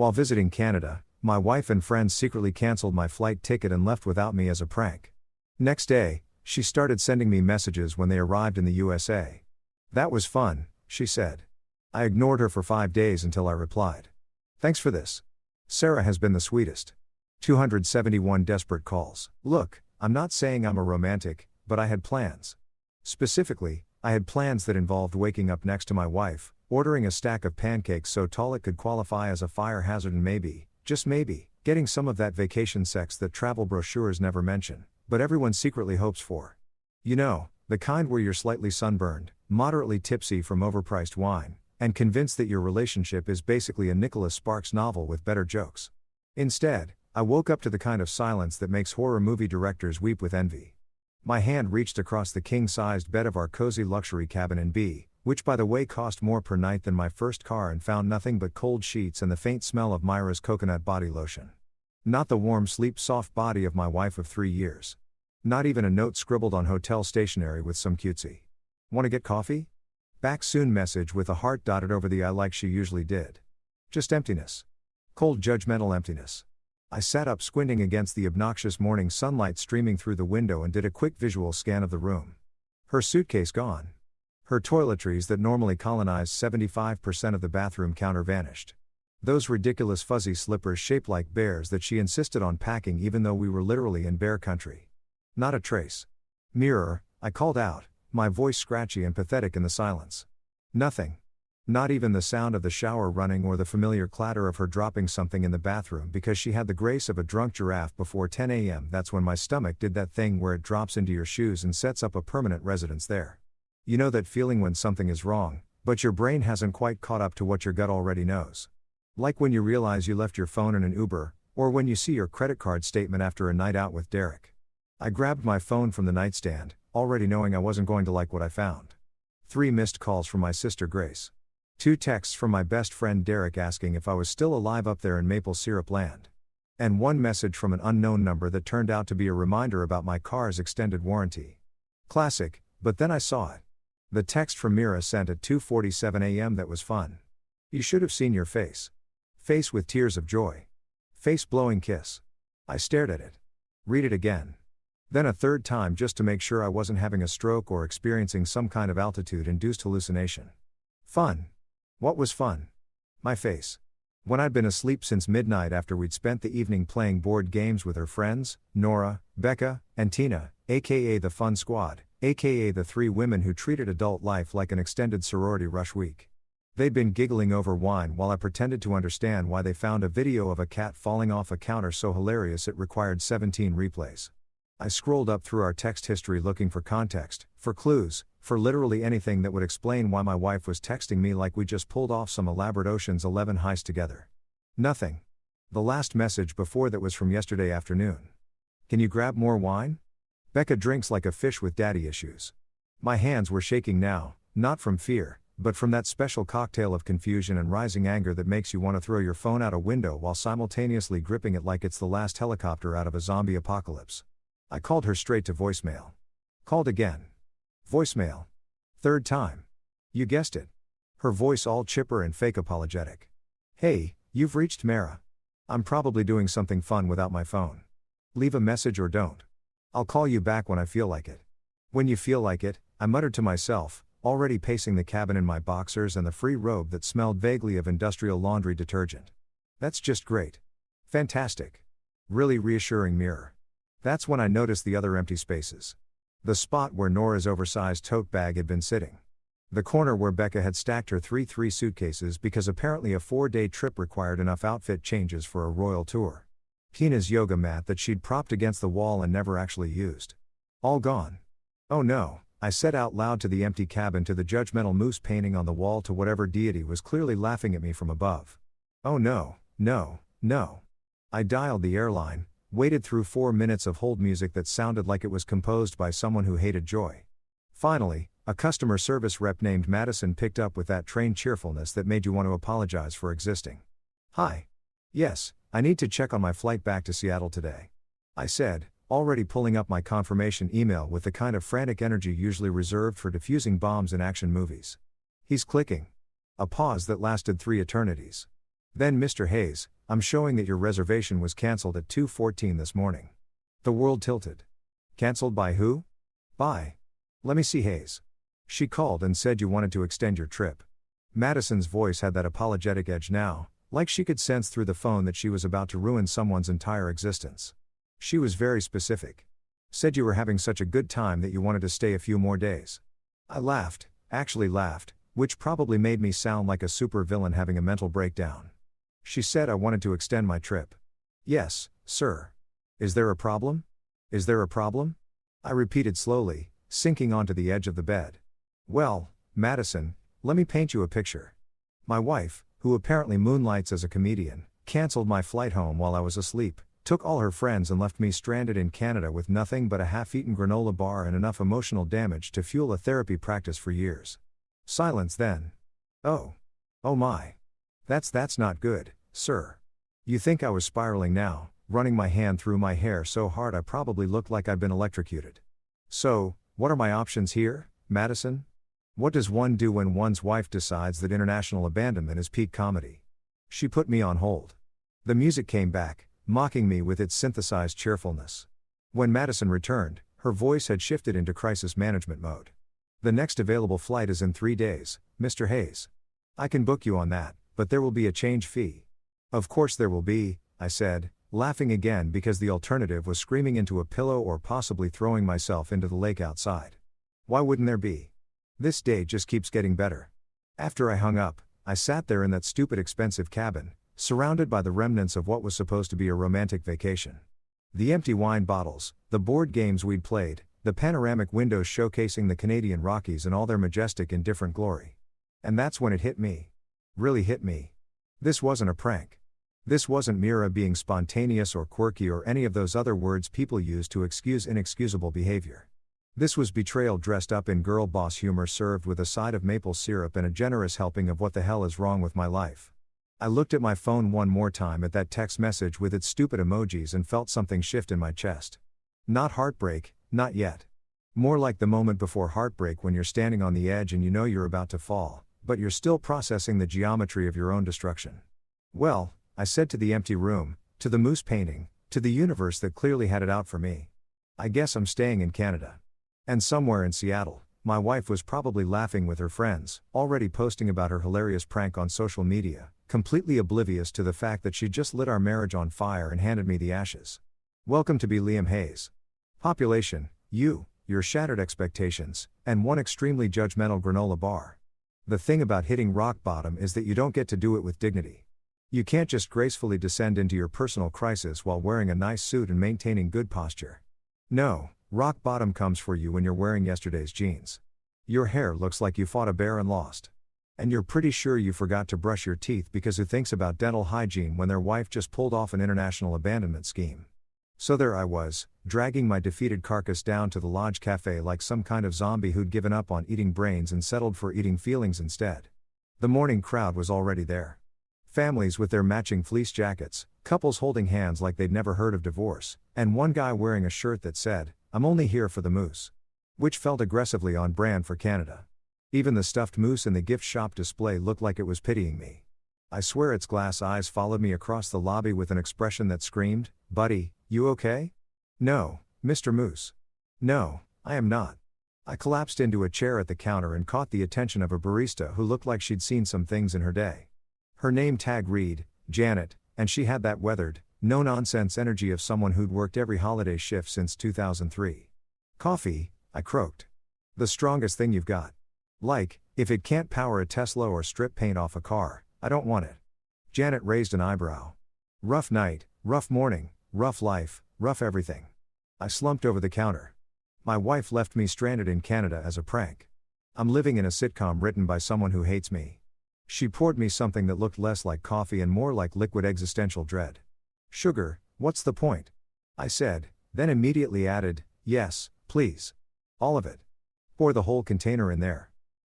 While visiting Canada, my wife and friends secretly cancelled my flight ticket and left without me as a prank. Next day, she started sending me messages when they arrived in the USA. That was fun, she said. I ignored her for 5 days until I replied. Thanks for this. Sarah has been the sweetest. 271 desperate calls. Look, I'm not saying I'm a romantic, but I had plans. Specifically, I had plans that involved waking up next to my wife, ordering a stack of pancakes so tall it could qualify as a fire hazard, and maybe, just maybe, getting some of that vacation sex that travel brochures never mention, but everyone secretly hopes for. You know, the kind where you're slightly sunburned, moderately tipsy from overpriced wine, and convinced that your relationship is basically a Nicholas Sparks novel with better jokes. Instead, I woke up to the kind of silence that makes horror movie directors weep with envy. My hand reached across the king-sized bed of our cozy luxury cabin in B, which by the way cost more per night than my first car, and found nothing but cold sheets and the faint smell of Myra's coconut body lotion. Not the warm sleep-soft body of my wife of 3 years. Not even a note scribbled on hotel stationery with some cutesy "wanna get coffee? Back soon" message with a heart dotted over the I like she usually did. Just emptiness. Cold judgmental emptiness. I sat up squinting against the obnoxious morning sunlight streaming through the window and did a quick visual scan of the room. Her suitcase gone. Her toiletries that normally colonize 75% of the bathroom counter vanished. Those ridiculous fuzzy slippers shaped like bears that she insisted on packing even though we were literally in bear country. Not a trace. Mirror, I called out, my voice scratchy and pathetic in the silence. Nothing. Not even the sound of the shower running or the familiar clatter of her dropping something in the bathroom because she had the grace of a drunk giraffe before 10 a.m. That's when my stomach did that thing where it drops into your shoes and sets up a permanent residence there. You know that feeling when something is wrong, but your brain hasn't quite caught up to what your gut already knows. Like when you realize you left your phone in an Uber, or when you see your credit card statement after a night out with Derek. I grabbed my phone from the nightstand, already knowing I wasn't going to like what I found. 3 missed calls from my sister Grace. 2 texts from my best friend Derek asking if I was still alive up there in maple syrup land. And 1 message from an unknown number that turned out to be a reminder about my car's extended warranty. Classic, but then I saw it. The text from Mira sent at 2:47 a.m. that was fun. You should have seen your face. Face with tears of joy. Face blowing kiss. I stared at it. Read it again. Then a 3rd time just to make sure I wasn't having a stroke or experiencing some kind of altitude-induced hallucination. Fun. What was fun? My face. When I'd been asleep since midnight after we'd spent the evening playing board games with her friends, Nora, Becca, and Tina, aka the Fun Squad, aka the 3 women who treated adult life like an extended sorority rush week. They'd been giggling over wine while I pretended to understand why they found a video of a cat falling off a counter so hilarious it required 17 replays. I scrolled up through our text history looking for context, for clues, for literally anything that would explain why my wife was texting me like we just pulled off some elaborate Ocean's 11 heist together. Nothing. The last message before that was from yesterday afternoon. Can you grab more wine? Becca drinks like a fish with daddy issues. My hands were shaking now, not from fear, but from that special cocktail of confusion and rising anger that makes you want to throw your phone out a window while simultaneously gripping it like it's the last helicopter out of a zombie apocalypse. I called her straight to voicemail. Called again. Voicemail. 3rd time. You guessed it. Her voice all chipper and fake apologetic. Hey, you've reached Mara. I'm probably doing something fun without my phone. Leave a message or don't. I'll call you back when I feel like it. When you feel like it, I muttered to myself, already pacing the cabin in my boxers and the free robe that smelled vaguely of industrial laundry detergent. That's just great. Fantastic. Really reassuring mirror. That's when I noticed the other empty spaces. The spot where Nora's oversized tote bag had been sitting. The corner where Becca had stacked her 3 suitcases because apparently a 4-day trip required enough outfit changes for a royal tour. Tina's yoga mat that she'd propped against the wall and never actually used. All gone. Oh no, I said out loud to the empty cabin, to the judgmental moose painting on the wall, to whatever deity was clearly laughing at me from above. Oh no, no, no. I dialed the airline, waited through 4 minutes of hold music that sounded like it was composed by someone who hated joy. Finally, a customer service rep named Madison picked up with that trained cheerfulness that made you want to apologize for existing. Hi. Yes, I need to check on my flight back to Seattle today. I said, already pulling up my confirmation email with the kind of frantic energy usually reserved for defusing bombs in action movies. He's clicking. A pause that lasted 3 eternities. Then Mr. Hayes, I'm showing that your reservation was cancelled at 2:14 this morning. The world tilted. Cancelled by who? By. Let me see Hayes. She called and said you wanted to extend your trip. Madison's voice had that apologetic edge now, like she could sense through the phone that she was about to ruin someone's entire existence. She was very specific. Said you were having such a good time that you wanted to stay a few more days. I laughed, actually laughed, which probably made me sound like a super villain having a mental breakdown. She said I wanted to extend my trip. Yes, sir. Is there a problem? Is there a problem? I repeated slowly, sinking onto the edge of the bed. Well, Madison, let me paint you a picture. My wife, who apparently moonlights as a comedian, cancelled my flight home while I was asleep, took all her friends and left me stranded in Canada with nothing but a half-eaten granola bar and enough emotional damage to fuel a therapy practice for years. Silence then. Oh. Oh my. That's not good, sir. You think I was spiraling now, running my hand through my hair so hard I probably looked like I'd been electrocuted. So, what are my options here, Madison? What does one do when one's wife decides that international abandonment is peak comedy? She put me on hold. The music came back, mocking me with its synthesized cheerfulness. When Madison returned, her voice had shifted into crisis management mode. The next available flight is in 3 days, Mr. Hayes. I can book you on that, but there will be a change fee. Of course there will be, I said, laughing again because the alternative was screaming into a pillow or possibly throwing myself into the lake outside. Why wouldn't there be? This day just keeps getting better. After I hung up, I sat there in that stupid expensive cabin, surrounded by the remnants of what was supposed to be a romantic vacation. The empty wine bottles, the board games we'd played, the panoramic windows showcasing the Canadian Rockies in all their majestic indifferent glory. And that's when it hit me. Really hit me. This wasn't a prank. This wasn't Mira being spontaneous or quirky or any of those other words people use to excuse inexcusable behavior. This was betrayal dressed up in girl boss humor served with a side of maple syrup and a generous helping of what the hell is wrong with my life. I looked at my phone one more time at that text message with its stupid emojis and felt something shift in my chest. Not heartbreak, not yet. More like the moment before heartbreak when you're standing on the edge and you know you're about to fall, but you're still processing the geometry of your own destruction. Well, I said to the empty room, to the moose painting, to the universe that clearly had it out for me. I guess I'm staying in Canada. And somewhere in Seattle, my wife was probably laughing with her friends, already posting about her hilarious prank on social media, completely oblivious to the fact that she just lit our marriage on fire and handed me the ashes. Welcome to be Liam Hayes. Population, you, your shattered expectations, and one extremely judgmental granola bar. The thing about hitting rock bottom is that you don't get to do it with dignity. You can't just gracefully descend into your personal crisis while wearing a nice suit and maintaining good posture. No. Rock bottom comes for you when you're wearing yesterday's jeans. Your hair looks like you fought a bear and lost. And you're pretty sure you forgot to brush your teeth because who thinks about dental hygiene when their wife just pulled off an international abandonment scheme? So there I was, dragging my defeated carcass down to the Lodge Cafe like some kind of zombie who'd given up on eating brains and settled for eating feelings instead. The morning crowd was already there. Families with their matching fleece jackets, couples holding hands like they'd never heard of divorce, and one guy wearing a shirt that said, "I'm only here for the moose." Which felt aggressively on brand for Canada. Even the stuffed moose in the gift shop display looked like it was pitying me. I swear its glass eyes followed me across the lobby with an expression that screamed, "Buddy, you okay?" "No, Mr. Moose. No, I am not." I collapsed into a chair at the counter and caught the attention of a barista who looked like she'd seen some things in her day. Her name tag read, Janet, and she had that weathered, no-nonsense energy of someone who'd worked every holiday shift since 2003. "Coffee," I croaked. "The strongest thing you've got. Like, if it can't power a Tesla or strip paint off a car, I don't want it." Janet raised an eyebrow. "Rough night, rough morning, rough life, rough everything." I slumped over the counter. My wife left me stranded in Canada as a prank. I'm living in a sitcom written by someone who hates me. She poured me something that looked less like coffee and more like liquid existential dread. "Sugar, what's the point?" I said, then immediately added, "Yes, please. All of it. Pour the whole container in there."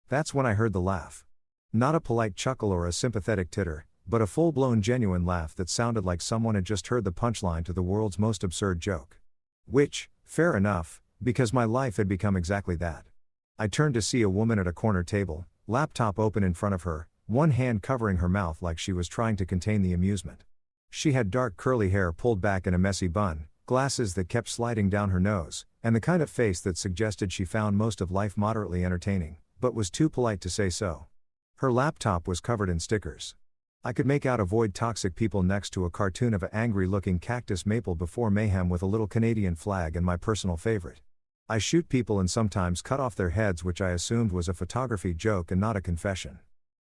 That's when I heard the laugh. Not a polite chuckle or a sympathetic titter, but a full-blown genuine laugh that sounded like someone had just heard the punchline to the world's most absurd joke. Which, fair enough, because my life had become exactly that. I turned to see a woman at a corner table, laptop open in front of her, one hand covering her mouth like she was trying to contain the amusement. She had dark curly hair pulled back in a messy bun, glasses that kept sliding down her nose, and the kind of face that suggested she found most of life moderately entertaining, but was too polite to say so. Her laptop was covered in stickers. I could make out "Avoid toxic people" next to a cartoon of an angry-looking cactus maple before mayhem with a little Canadian flag and my personal favorite. "I shoot people and sometimes cut off their heads," which I assumed was a photography joke and not a confession.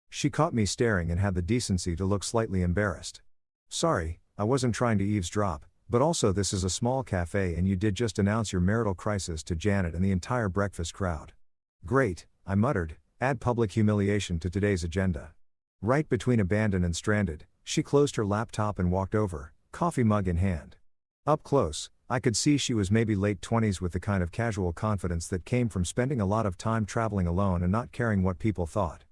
She caught me staring and had the decency to look slightly embarrassed. "Sorry, I wasn't trying to eavesdrop, but also this is a small cafe and you did just announce your marital crisis to Janet and the entire breakfast crowd." "Great," I muttered, "add public humiliation to today's agenda." Right between abandoned and stranded, she closed her laptop and walked over, coffee mug in hand. Up close, I could see she was maybe late 20s with the kind of casual confidence that came from spending a lot of time traveling alone and not caring what people thought.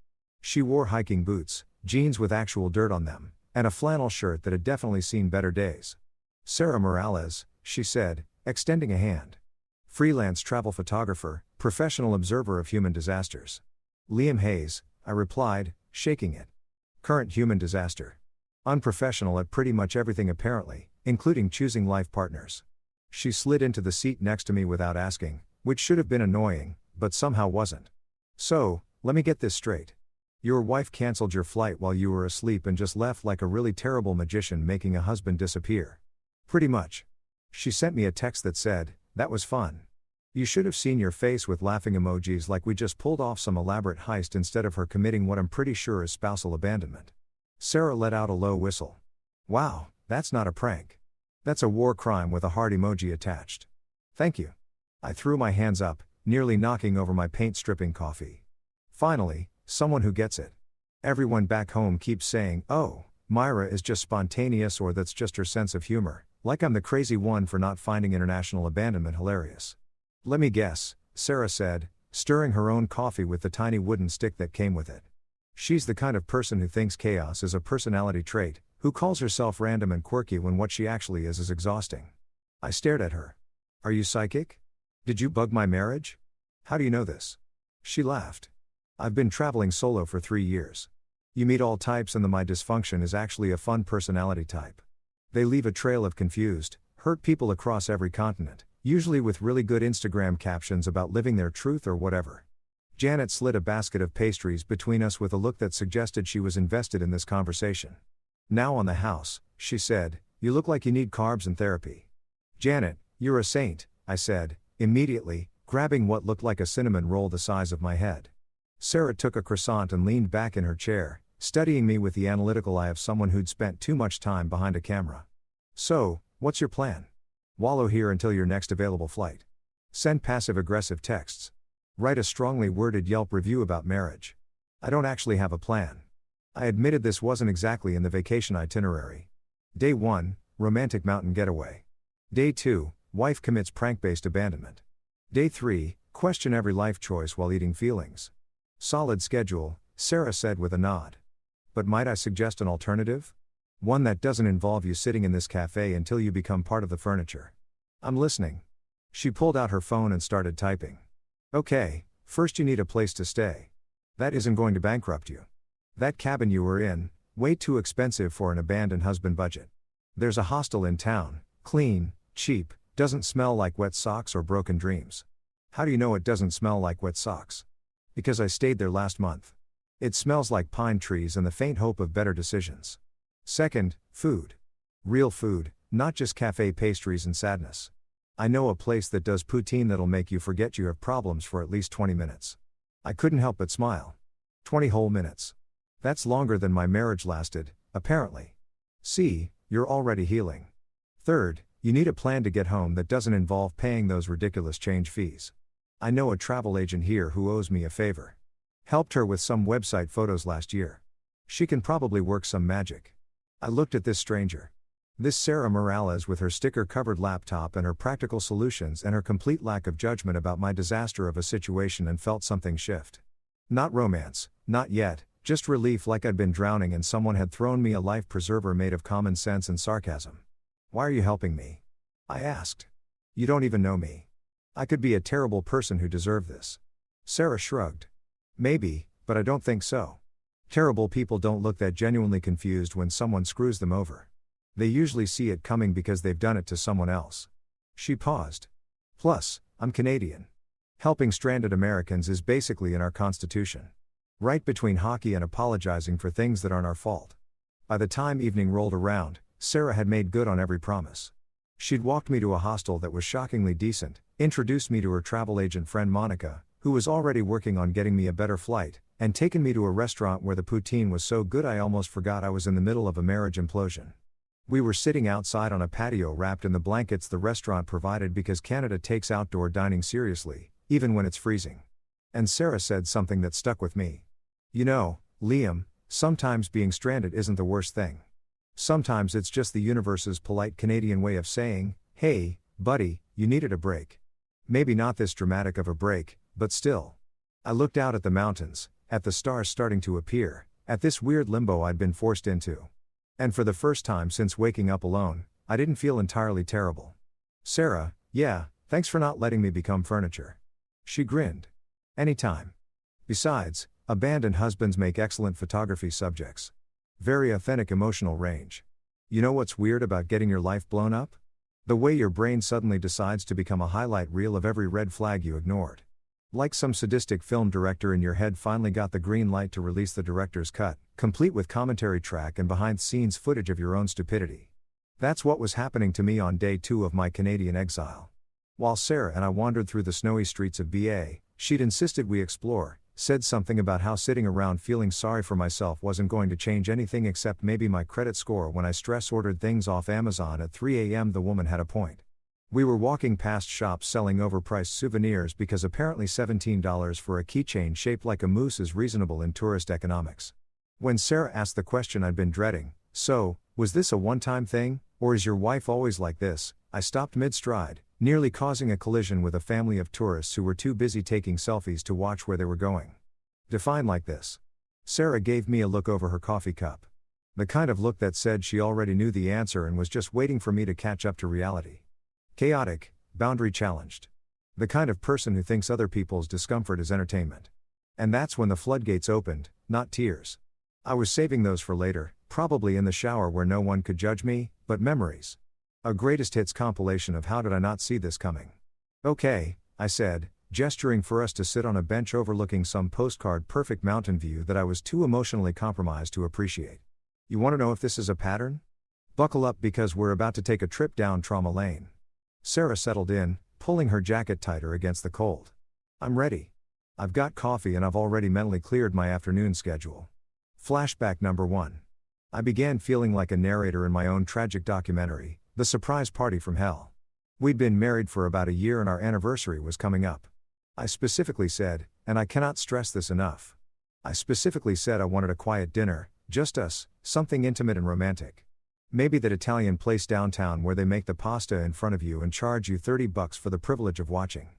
She wore hiking boots, jeans with actual dirt on them, and a flannel shirt that had definitely seen better days. "Sarah Morales," she said, extending a hand. "Freelance travel photographer, professional observer of human disasters." "Liam Hayes," I replied, shaking it. "Current human disaster. Unprofessional at pretty much everything apparently, including choosing life partners." She slid into the seat next to me without asking, which should have been annoying, but somehow wasn't. "So, let me get this straight. Your wife canceled your flight while you were asleep and just left like a really terrible magician making a husband disappear." "Pretty much." She sent me a text that said, "That was fun. You should have seen your face," with laughing emojis like we just pulled off some elaborate heist instead of her committing what I'm pretty sure is spousal abandonment. Sarah let out a low whistle. "Wow, that's not a prank. That's a war crime," with a heart emoji attached. "Thank you." I threw my hands up, nearly knocking over my paint-stripping coffee. Finally, someone who gets it. Everyone back home keeps saying, "Oh, Myra is just spontaneous," or "That's just her sense of humor," like I'm the crazy one for not finding international abandonment hilarious. "Let me guess," Sarah said, stirring her own coffee with the tiny wooden stick that came with it. "She's the kind of person who thinks chaos is a personality trait, who calls herself random and quirky when what she actually is exhausting." I stared at her. "Are you psychic? Did you bug my marriage? How do you know this?" She laughed. "I've been traveling solo for 3 years. You meet all types and my dysfunction is actually a fun personality type. They leave a trail of confused, hurt people across every continent, usually with really good Instagram captions about living their truth or whatever." Janet slid a basket of pastries between us with a look that suggested she was invested in this conversation. "Now on the house," she said, "you look like you need carbs and therapy." "Janet, you're a saint," I said, immediately, grabbing what looked like a cinnamon roll the size of my head. Sarah took a croissant and leaned back in her chair, studying me with the analytical eye of someone who'd spent too much time behind a camera. "So, what's your plan? Wallow here until your next available flight? Send passive-aggressive texts? Write a strongly worded Yelp review about marriage?" I don't actually have a plan. I admitted this wasn't exactly in the vacation itinerary. Day 1, romantic mountain getaway. Day 2, wife commits prank-based abandonment. Day 3, question every life choice while eating feelings. "Solid schedule," Sarah said with a nod. "But might I suggest an alternative? One that doesn't involve you sitting in this cafe until you become part of the furniture." "I'm listening." She pulled out her phone and started typing. "Okay, first you need a place to stay. That isn't going to bankrupt you. That cabin you were in, way too expensive for an abandoned husband budget. There's a hostel in town, clean, cheap, doesn't smell like wet socks or broken dreams." "How do you know it doesn't smell like wet socks?" "Because I stayed there last month. It smells like pine trees and the faint hope of better decisions." Second, food. Real food, not just cafe pastries and sadness. "I know a place that does poutine that'll make you forget you have problems for at least 20 minutes. I couldn't help but smile. 20 whole minutes. That's longer than my marriage lasted, apparently. See, you're already healing. Third, you need a plan to get home that doesn't involve paying those ridiculous change fees. I know a travel agent here who owes me a favor. Helped her with some website photos last year. She can probably work some magic." I looked at this stranger. This Sarah Morales with her sticker-covered laptop and her practical solutions and her complete lack of judgment about my disaster of a situation, and felt something shift. Not romance, not yet, just relief, like I'd been drowning and someone had thrown me a life preserver made of common sense and sarcasm. "Why are you helping me?" I asked. "You don't even know me. I could be a terrible person who deserved this." Sarah shrugged. "Maybe, but I don't think so. Terrible people don't look that genuinely confused when someone screws them over. They usually see it coming because they've done it to someone else. She paused. Plus, I'm Canadian. Helping stranded Americans is basically in our constitution. Right between hockey and apologizing for things that aren't our fault. By the time evening rolled around, Sarah had made good on every promise. She'd walked me to a hostel that was shockingly decent, introduced me to her travel agent friend Monica, who was already working on getting me a better flight, and taken me to a restaurant where the poutine was so good I almost forgot I was in the middle of a marriage implosion. We were sitting outside on a patio wrapped in the blankets the restaurant provided because Canada takes outdoor dining seriously, even when it's freezing. And Sarah said something that stuck with me. You know, Liam, sometimes being stranded isn't the worst thing. Sometimes it's just the universe's polite Canadian way of saying, hey, buddy, you needed a break. Maybe not this dramatic of a break, but still. I looked out at the mountains, at the stars starting to appear, at this weird limbo I'd been forced into. And for the first time since waking up alone, I didn't feel entirely terrible. Sarah, yeah, thanks for not letting me become furniture. She grinned. Anytime. Besides, abandoned husbands make excellent photography subjects. Very authentic emotional range. You know what's weird about getting your life blown up? The way your brain suddenly decides to become a highlight reel of every red flag you ignored. Like some sadistic film director in your head finally got the green light to release the director's cut, complete with commentary track and behind-the-scenes footage of your own stupidity. That's what was happening to me on day 2 of my Canadian exile. While Sarah and I wandered through the snowy streets of BA, she'd insisted we explore, said something about how sitting around feeling sorry for myself wasn't going to change anything except maybe my credit score when I stress ordered things off Amazon at 3 a.m. The woman had a point. We were walking past shops selling overpriced souvenirs because apparently $17 for a keychain shaped like a moose is reasonable in tourist economics. When Sarah asked the question I'd been dreading, so, was this a one-time thing, or is your wife always like this, I stopped mid-stride, nearly causing a collision with a family of tourists who were too busy taking selfies to watch where they were going. Define like this. Sarah gave me a look over her coffee cup. The kind of look that said she already knew the answer and was just waiting for me to catch up to reality. Chaotic, boundary challenged. The kind of person who thinks other people's discomfort is entertainment. And that's when the floodgates opened, not tears. I was saving those for later, probably in the shower where no one could judge me, but memories. A greatest hits compilation of how did I not see this coming. Okay, I said, gesturing for us to sit on a bench overlooking some postcard perfect mountain view that I was too emotionally compromised to appreciate. You want to know if this is a pattern? Buckle up because we're about to take a trip down trauma lane. Sarah settled in, pulling her jacket tighter against the cold. I'm ready. I've got coffee and I've already mentally cleared my afternoon schedule. Flashback number 1. I began feeling like a narrator in my own tragic documentary, The Surprise Party from Hell. We'd been married for about a year and our anniversary was coming up. I specifically said, and I cannot stress this enough. I specifically said I wanted a quiet dinner, just us, something intimate and romantic. Maybe that Italian place downtown where they make the pasta in front of you and charge you $30 for the privilege of watching.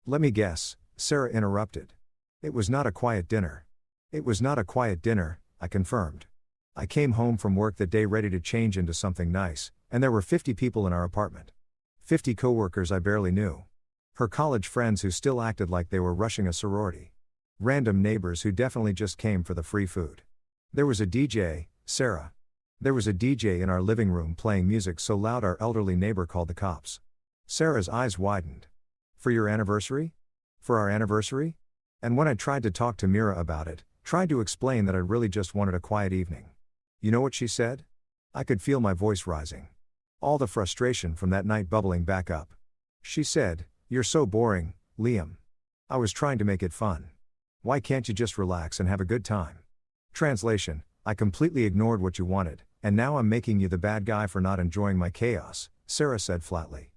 Let me guess, Sarah interrupted. It was not a quiet dinner. It was not a quiet dinner, I confirmed. I came home from work that day ready to change into something nice, and there were 50 people in our apartment. 50 coworkers I barely knew. Her college friends who still acted like they were rushing a sorority. Random neighbors who definitely just came for the free food. There was a DJ, Sarah. There was a DJ in our living room playing music so loud our elderly neighbor called the cops. Sarah's eyes widened. For your anniversary? For our anniversary? And when I tried to talk to Mira about it, tried to explain that I really just wanted a quiet evening. You know what she said? I could feel my voice rising. All the frustration from that night bubbling back up. She said, "You're so boring, Liam." I was trying to make it fun. Why can't you just relax and have a good time? Translation, I completely ignored what you wanted, and now I'm making you the bad guy for not enjoying my chaos, Sarah said flatly.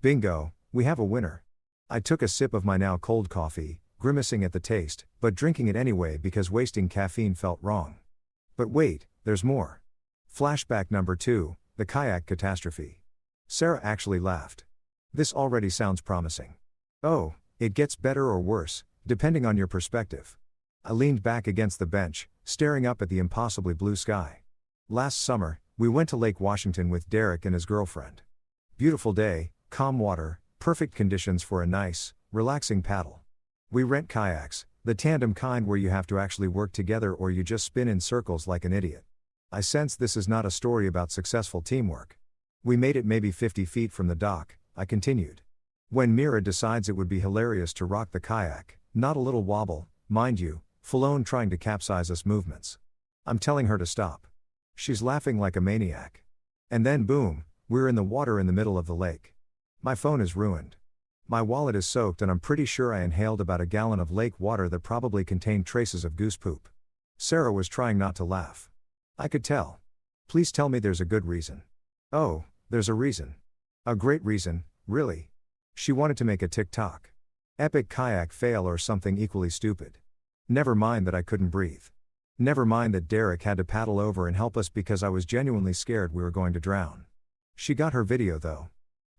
Bingo, we have a winner. I took a sip of my now cold coffee, grimacing at the taste, but drinking it anyway because wasting caffeine felt wrong. But wait, there's more. Flashback number 2, the kayak catastrophe. Sarah actually laughed. This already sounds promising. Oh, it gets better or worse, depending on your perspective. I leaned back against the bench, staring up at the impossibly blue sky. Last summer, we went to Lake Washington with Derek and his girlfriend. Beautiful day, calm water, perfect conditions for a nice, relaxing paddle. We rent kayaks, The tandem kind where you have to actually work together or you just spin in circles like an idiot. I sense this is not a story about successful teamwork. We made it maybe 50 feet from the dock, I continued. When Mira decides it would be hilarious to rock the kayak, not a little wobble, mind you, full-on trying to capsize us movements. I'm telling her to stop. She's laughing like a maniac. And then boom, we're in the water in the middle of the lake. My phone is ruined. My wallet is soaked and I'm pretty sure I inhaled about a gallon of lake water that probably contained traces of goose poop. Sarah was trying not to laugh. I could tell. Please tell me there's a good reason. Oh, there's a reason. A great reason, really. She wanted to make a TikTok. Epic kayak fail or something equally stupid. Never mind that I couldn't breathe. Never mind that Derek had to paddle over and help us because I was genuinely scared we were going to drown. She got her video though.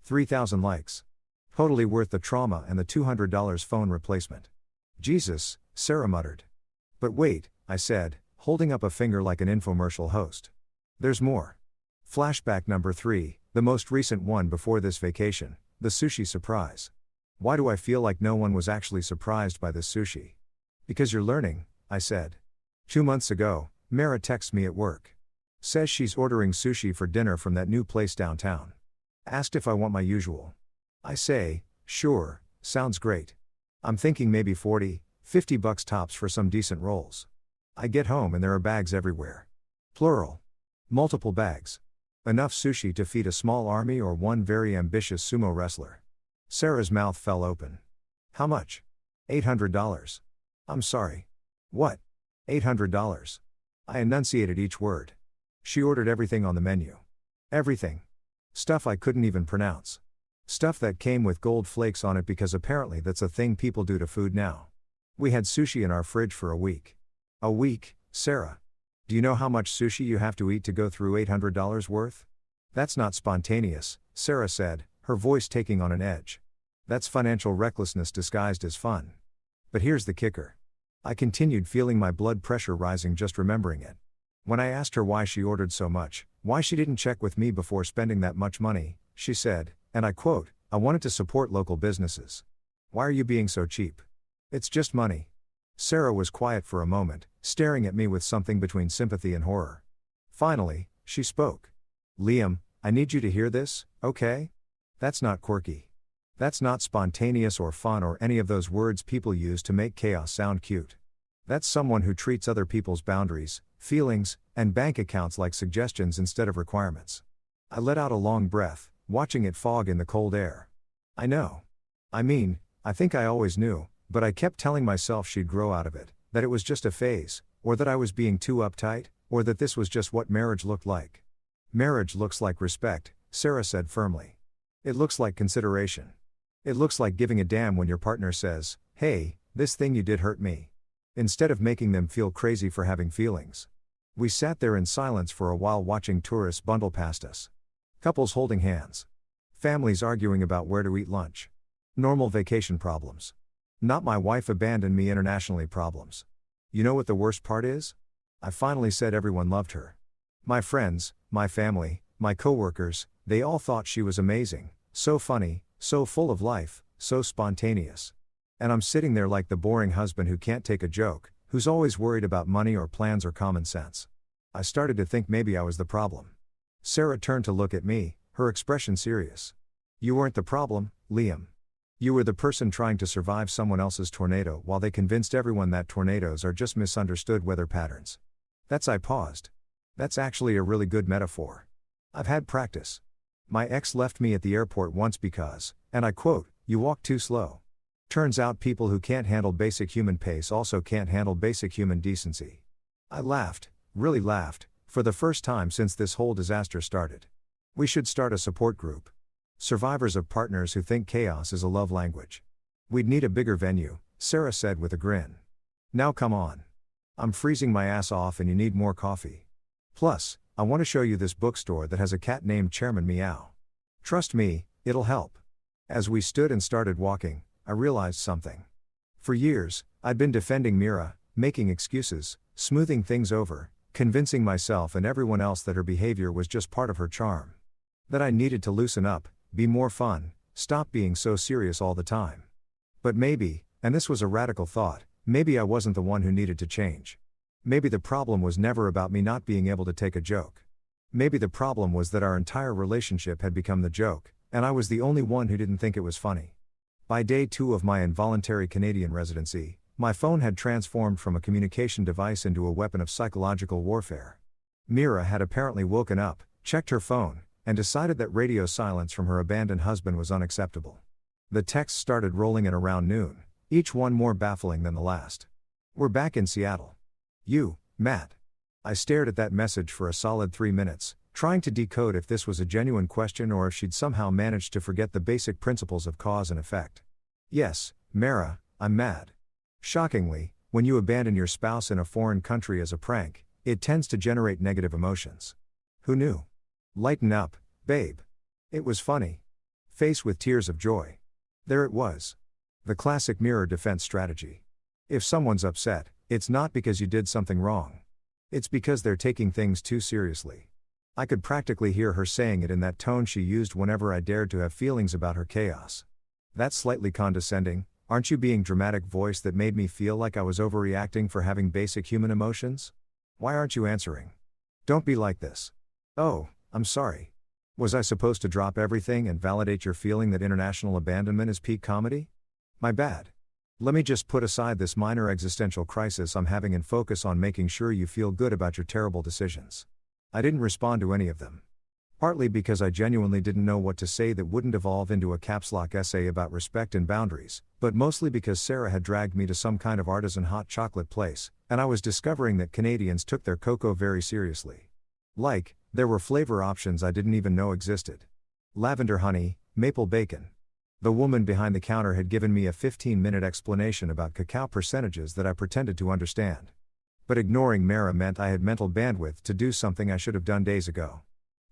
3,000 likes. Totally worth the trauma and the $200 phone replacement. Jesus, Sarah muttered. But wait, I said, holding up a finger like an infomercial host. There's more. Flashback number 3, the most recent one before this vacation, the sushi surprise. Why do I feel like no one was actually surprised by this sushi? Because you're learning, I said. 2 months ago, Mara texts me at work. Says she's ordering sushi for dinner from that new place downtown. Asked if I want my usual. I say, sure, sounds great. I'm thinking maybe 40, 50 bucks tops for some decent rolls. I get home and there are bags everywhere. Plural. Multiple bags. Enough sushi to feed a small army or one very ambitious sumo wrestler. Sarah's mouth fell open. How much? $800. I'm sorry. What? $800. I enunciated each word. She ordered everything on the menu. Everything. Stuff I couldn't even pronounce. Stuff that came with gold flakes on it because apparently that's a thing people do to food now. We had sushi in our fridge for a week. A week, Sarah. Do you know how much sushi you have to eat to go through $800 worth? That's not spontaneous, Sarah said, her voice taking on an edge. That's financial recklessness disguised as fun. But here's the kicker. I continued feeling my blood pressure rising just remembering it. When I asked her why she ordered so much, why she didn't check with me before spending that much money, she said, and I quote, I wanted to support local businesses. Why are you being so cheap? It's just money. Sarah was quiet for a moment, staring at me with something between sympathy and horror. Finally, she spoke. Liam, I need you to hear this, okay? That's not quirky. That's not spontaneous or fun or any of those words people use to make chaos sound cute. That's someone who treats other people's boundaries, feelings, and bank accounts like suggestions instead of requirements. I let out a long breath, watching it fog in the cold air. I know. I mean, I think I always knew, but I kept telling myself she'd grow out of it, that it was just a phase, or that I was being too uptight, or that this was just what marriage looked like. Marriage looks like respect, Sarah said firmly. It looks like consideration. It looks like giving a damn when your partner says, hey, this thing you did hurt me. Instead of making them feel crazy for having feelings. We sat there in silence for a while watching tourists bundle past us. Couples holding hands. Families arguing about where to eat lunch. Normal vacation problems. Not my wife abandoned me internationally problems. You know what the worst part is? I finally said everyone loved her. My friends, my family, my coworkers, they all thought she was amazing, so funny, so full of life, so spontaneous. And I'm sitting there like the boring husband who can't take a joke, who's always worried about money or plans or common sense. I started to think maybe I was the problem. Sarah turned to look at me, her expression serious. You weren't the problem, Liam. You were the person trying to survive someone else's tornado while they convinced everyone that tornadoes are just misunderstood weather patterns. I paused. That's actually a really good metaphor. I've had practice. My ex left me at the airport once because, and I quote, you walk too slow. Turns out people who can't handle basic human pace also can't handle basic human decency. I laughed, really laughed, for the first time since this whole disaster started. We should start a support group. Survivors of partners who think chaos is a love language. We'd need a bigger venue, Sarah said with a grin. Now come on. I'm freezing my ass off and you need more coffee. Plus, I want to show you this bookstore that has a cat named Chairman Meow. Trust me, it'll help. As we stood and started walking, I realized something. For years, I'd been defending Mira, making excuses, smoothing things over, convincing myself and everyone else that her behavior was just part of her charm. That I needed to loosen up, be more fun, stop being so serious all the time. But maybe, and this was a radical thought, maybe I wasn't the one who needed to change. Maybe the problem was never about me not being able to take a joke. Maybe the problem was that our entire relationship had become the joke, and I was the only one who didn't think it was funny. By day 2 of my involuntary Canadian residency, my phone had transformed from a communication device into a weapon of psychological warfare. Mira had apparently woken up, checked her phone, and decided that radio silence from her abandoned husband was unacceptable. The texts started rolling in around noon, each one more baffling than the last. "We're back in Seattle. You, Matt." I stared at that message for a solid 3 minutes, trying to decode if this was a genuine question or if she'd somehow managed to forget the basic principles of cause and effect. "Yes, Mara, I'm mad. Shockingly, when you abandon your spouse in a foreign country as a prank, it tends to generate negative emotions. Who knew? Lighten up, babe. It was funny." Face with tears of joy. There it was. The classic mirror defense strategy. If someone's upset, it's not because you did something wrong. It's because they're taking things too seriously. I could practically hear her saying it in that tone she used whenever I dared to have feelings about her chaos. That slightly condescending, "Aren't you being dramatic" voice that made me feel like I was overreacting for having basic human emotions. "Why aren't you answering? Don't be like this." "Oh, I'm sorry. Was I supposed to drop everything and validate your feeling that international abandonment is peak comedy? My bad. Let me just put aside this minor existential crisis I'm having and focus on making sure you feel good about your terrible decisions." I didn't respond to any of them. Partly because I genuinely didn't know what to say that wouldn't evolve into a caps lock essay about respect and boundaries, but mostly because Sarah had dragged me to some kind of artisan hot chocolate place, and I was discovering that Canadians took their cocoa very seriously. There were flavor options I didn't even know existed. Lavender honey, maple bacon. The woman behind the counter had given me a 15-minute explanation about cacao percentages that I pretended to understand. But ignoring Mara meant I had mental bandwidth to do something I should have done days ago.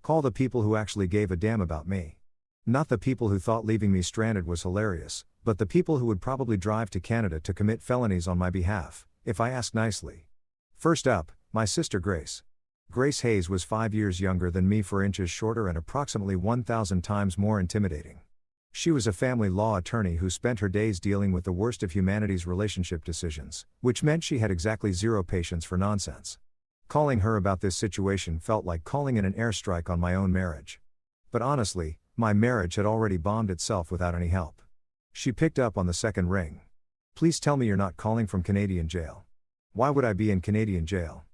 Call the people who actually gave a damn about me. Not the people who thought leaving me stranded was hilarious, but the people who would probably drive to Canada to commit felonies on my behalf, if I asked nicely. First up, my sister Grace. Grace Hayes was 5 years younger than me, 4 inches shorter, and approximately 1,000 times more intimidating. She was a family law attorney who spent her days dealing with the worst of humanity's relationship decisions, which meant she had exactly zero patience for nonsense. Calling her about this situation felt like calling in an airstrike on my own marriage. But honestly, my marriage had already bombed itself without any help. She picked up on the second ring. "Please tell me you're not calling from Canadian jail." "Why would I be in Canadian jail?"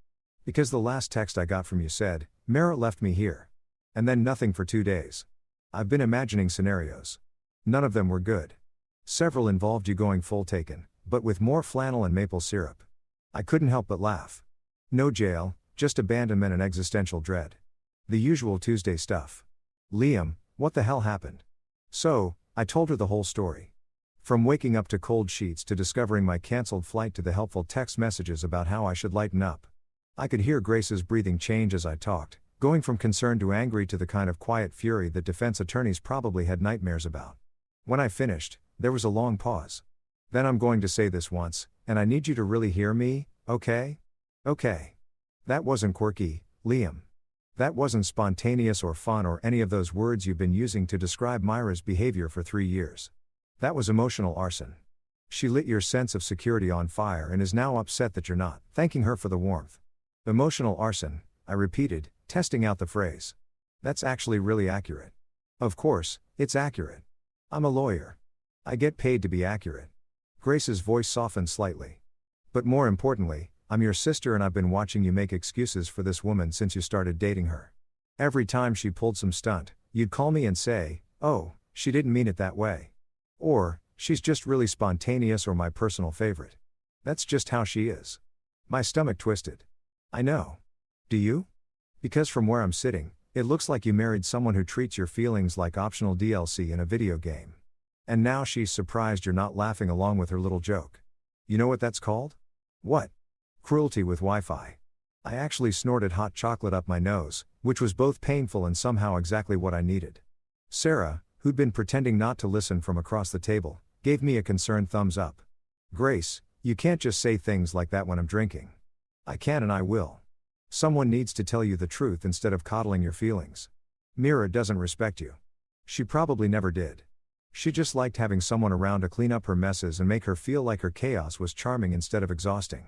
"Because the last text I got from you said, 'Mara left me here.' And then nothing for 2 days. I've been imagining scenarios. None of them were good. Several involved you going full Taken, but with more flannel and maple syrup." I couldn't help but laugh. No jail, just abandonment and existential dread. The usual Tuesday stuff. "Liam, what the hell happened?" So, I told her the whole story. From waking up to cold sheets to discovering my cancelled flight to the helpful text messages about how I should lighten up. I could hear Grace's breathing change as I talked, going from concern to angry to the kind of quiet fury that defense attorneys probably had nightmares about. When I finished, there was a long pause. "Then I'm going to say this once, and I need you to really hear me, okay? Okay. That wasn't quirky, Liam. That wasn't spontaneous or fun or any of those words you've been using to describe Myra's behavior for 3 years. That was emotional arson. She lit your sense of security on fire and is now upset that you're not thanking her for the warmth." "Emotional arson," I repeated, testing out the phrase. "That's actually really accurate." "Of course, it's accurate. I'm a lawyer. I get paid to be accurate." Grace's voice softened slightly. "But more importantly, I'm your sister and I've been watching you make excuses for this woman since you started dating her. Every time she pulled some stunt, you'd call me and say, 'Oh, she didn't mean it that way.' Or, 'She's just really spontaneous,' or my personal favorite, 'That's just how she is.'" My stomach twisted. "I know. Do you? Because from where I'm sitting, it looks like you married someone who treats your feelings like optional DLC in a video game. And now she's surprised you're not laughing along with her little joke. You know what that's called?" "What?" "Cruelty with Wi-Fi." I actually snorted hot chocolate up my nose, which was both painful and somehow exactly what I needed. Sarah, who'd been pretending not to listen from across the table, gave me a concerned thumbs up. "Grace, you can't just say things like that when I'm drinking." "I can and I will. Someone needs to tell you the truth instead of coddling your feelings. Mira doesn't respect you. She probably never did. She just liked having someone around to clean up her messes and make her feel like her chaos was charming instead of exhausting.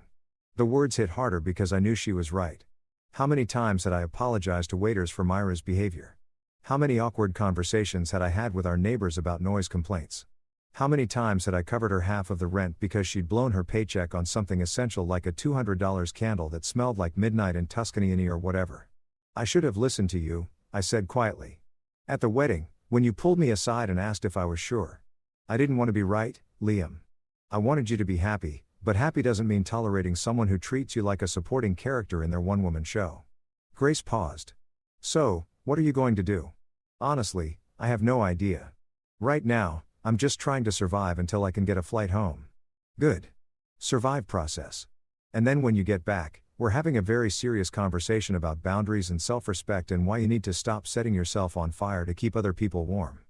The words hit harder because I knew she was right. How many times had I apologized to waiters for Myra's behavior? How many awkward conversations had I had with our neighbors about noise complaints? How many times had I covered her half of the rent because she'd blown her paycheck on something essential like a $200 candle that smelled like midnight in Tuscany or whatever? I should have listened to you, I said quietly. At the wedding, when you pulled me aside and asked if I was sure. I didn't want to be right, Liam. I wanted you to be happy, but happy doesn't mean tolerating someone who treats you like a supporting character in their one-woman show. Grace paused. So, what are you going to do? Honestly, I have no idea. Right now, I'm just trying to survive until I can get a flight home. Good. Survive process. And then when you get back, we're having a very serious conversation about boundaries and self-respect and why you need to stop setting yourself on fire to keep other people warm.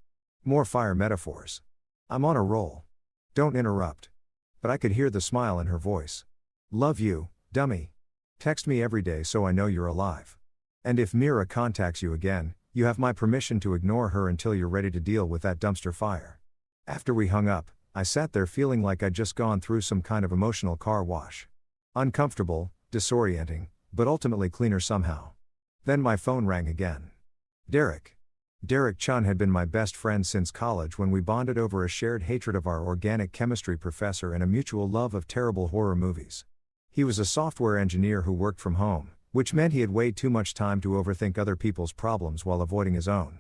More fire metaphors. I'm on a roll. Don't interrupt. But I could hear the smile in her voice. Love you, dummy. Text me every day so I know you're alive. And if Mira contacts you again, you have my permission to ignore her until you're ready to deal with that dumpster fire. After we hung up, I sat there feeling like I'd just gone through some kind of emotional car wash. Uncomfortable, disorienting, but ultimately cleaner somehow. Then my phone rang again. Derek. Derek Chun had been my best friend since college when we bonded over a shared hatred of our organic chemistry professor and a mutual love of terrible horror movies. He was a software engineer who worked from home, which meant he had way too much time to overthink other people's problems while avoiding his own.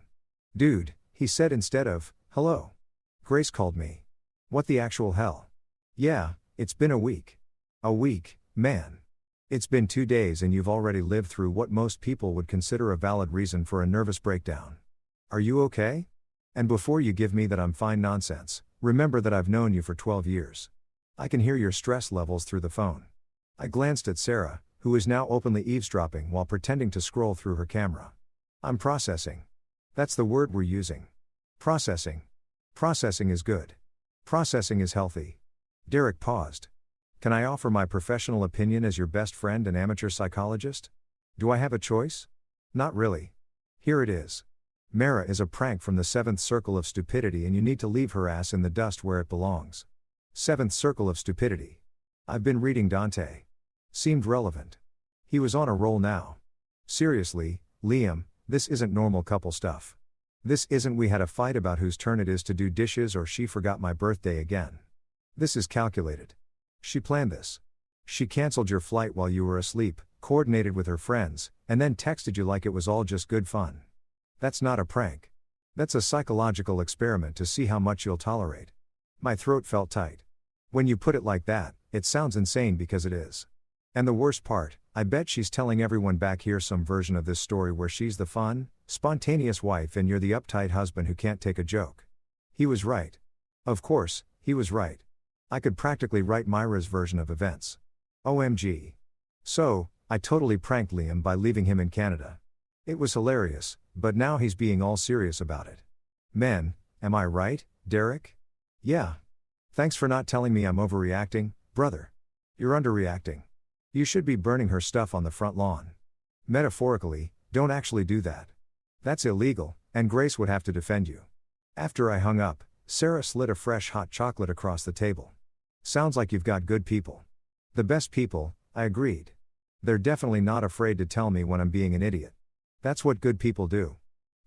Dude, he said instead of, hello. Grace called me. What the actual hell? Yeah, it's been a week. A week, man. It's been 2 days and you've already lived through what most people would consider a valid reason for a nervous breakdown. Are you okay? And before you give me that I'm fine nonsense, remember that I've known you for 12 years. I can hear your stress levels through the phone. I glanced at Sarah, who is now openly eavesdropping while pretending to scroll through her camera. I'm processing. That's the word we're using. Processing. Processing is good. Processing is healthy. Derek paused. Can I offer my professional opinion as your best friend and amateur psychologist? Do I have a choice? Not really. Here it is. Mara is a prank from the 7th circle of stupidity and you need to leave her ass in the dust where it belongs. 7th circle of stupidity. I've been reading Dante. Seemed relevant. He was on a roll now. Seriously, Liam, this isn't normal couple stuff. This isn't we had a fight about whose turn it is to do dishes or she forgot my birthday again. This is calculated. She planned this. She canceled your flight while you were asleep, coordinated with her friends, and then texted you like it was all just good fun. That's not a prank. That's a psychological experiment to see how much you'll tolerate. My throat felt tight. When you put it like that, it sounds insane because it is. And the worst part, I bet she's telling everyone back here some version of this story where she's the fun, spontaneous wife and you're the uptight husband who can't take a joke. He was right. Of course, he was right. I could practically write Myra's version of events. OMG. So, I totally pranked Liam by leaving him in Canada. It was hilarious, but now he's being all serious about it. Men, am I right, Derek? Yeah. Thanks for not telling me I'm overreacting, brother. You're underreacting. You should be burning her stuff on the front lawn. Metaphorically, don't actually do that. That's illegal, and Grace would have to defend you. After I hung up, Sarah slid a fresh hot chocolate across the table. Sounds like you've got good people. The best people, I agreed. They're definitely not afraid to tell me when I'm being an idiot. That's what good people do.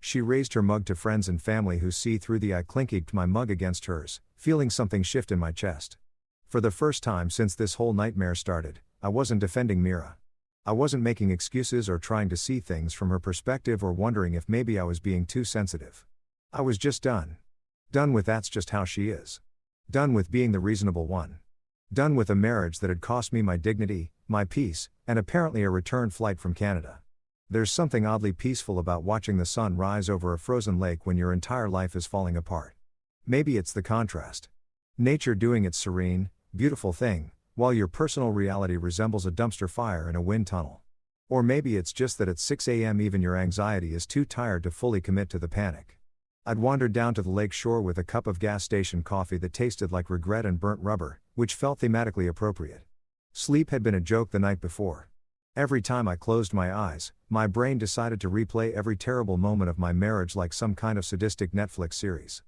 She raised her mug to friends and family who see through the I clinked my mug against hers, feeling something shift in my chest. For the first time since this whole nightmare started, I wasn't defending Mira. I wasn't making excuses or trying to see things from her perspective or wondering if maybe I was being too sensitive. I was just done. Done with that's just how she is. Done with being the reasonable one. Done with a marriage that had cost me my dignity, my peace, and apparently a return flight from Canada. There's something oddly peaceful about watching the sun rise over a frozen lake when your entire life is falling apart. Maybe it's the contrast. Nature doing its serene, beautiful thing, while your personal reality resembles a dumpster fire in a wind tunnel. Or maybe it's just that at 6 a.m. even your anxiety is too tired to fully commit to the panic. I'd wandered down to the lake shore with a cup of gas station coffee that tasted like regret and burnt rubber, which felt thematically appropriate. Sleep had been a joke the night before. Every time I closed my eyes, my brain decided to replay every terrible moment of my marriage like some kind of sadistic Netflix series.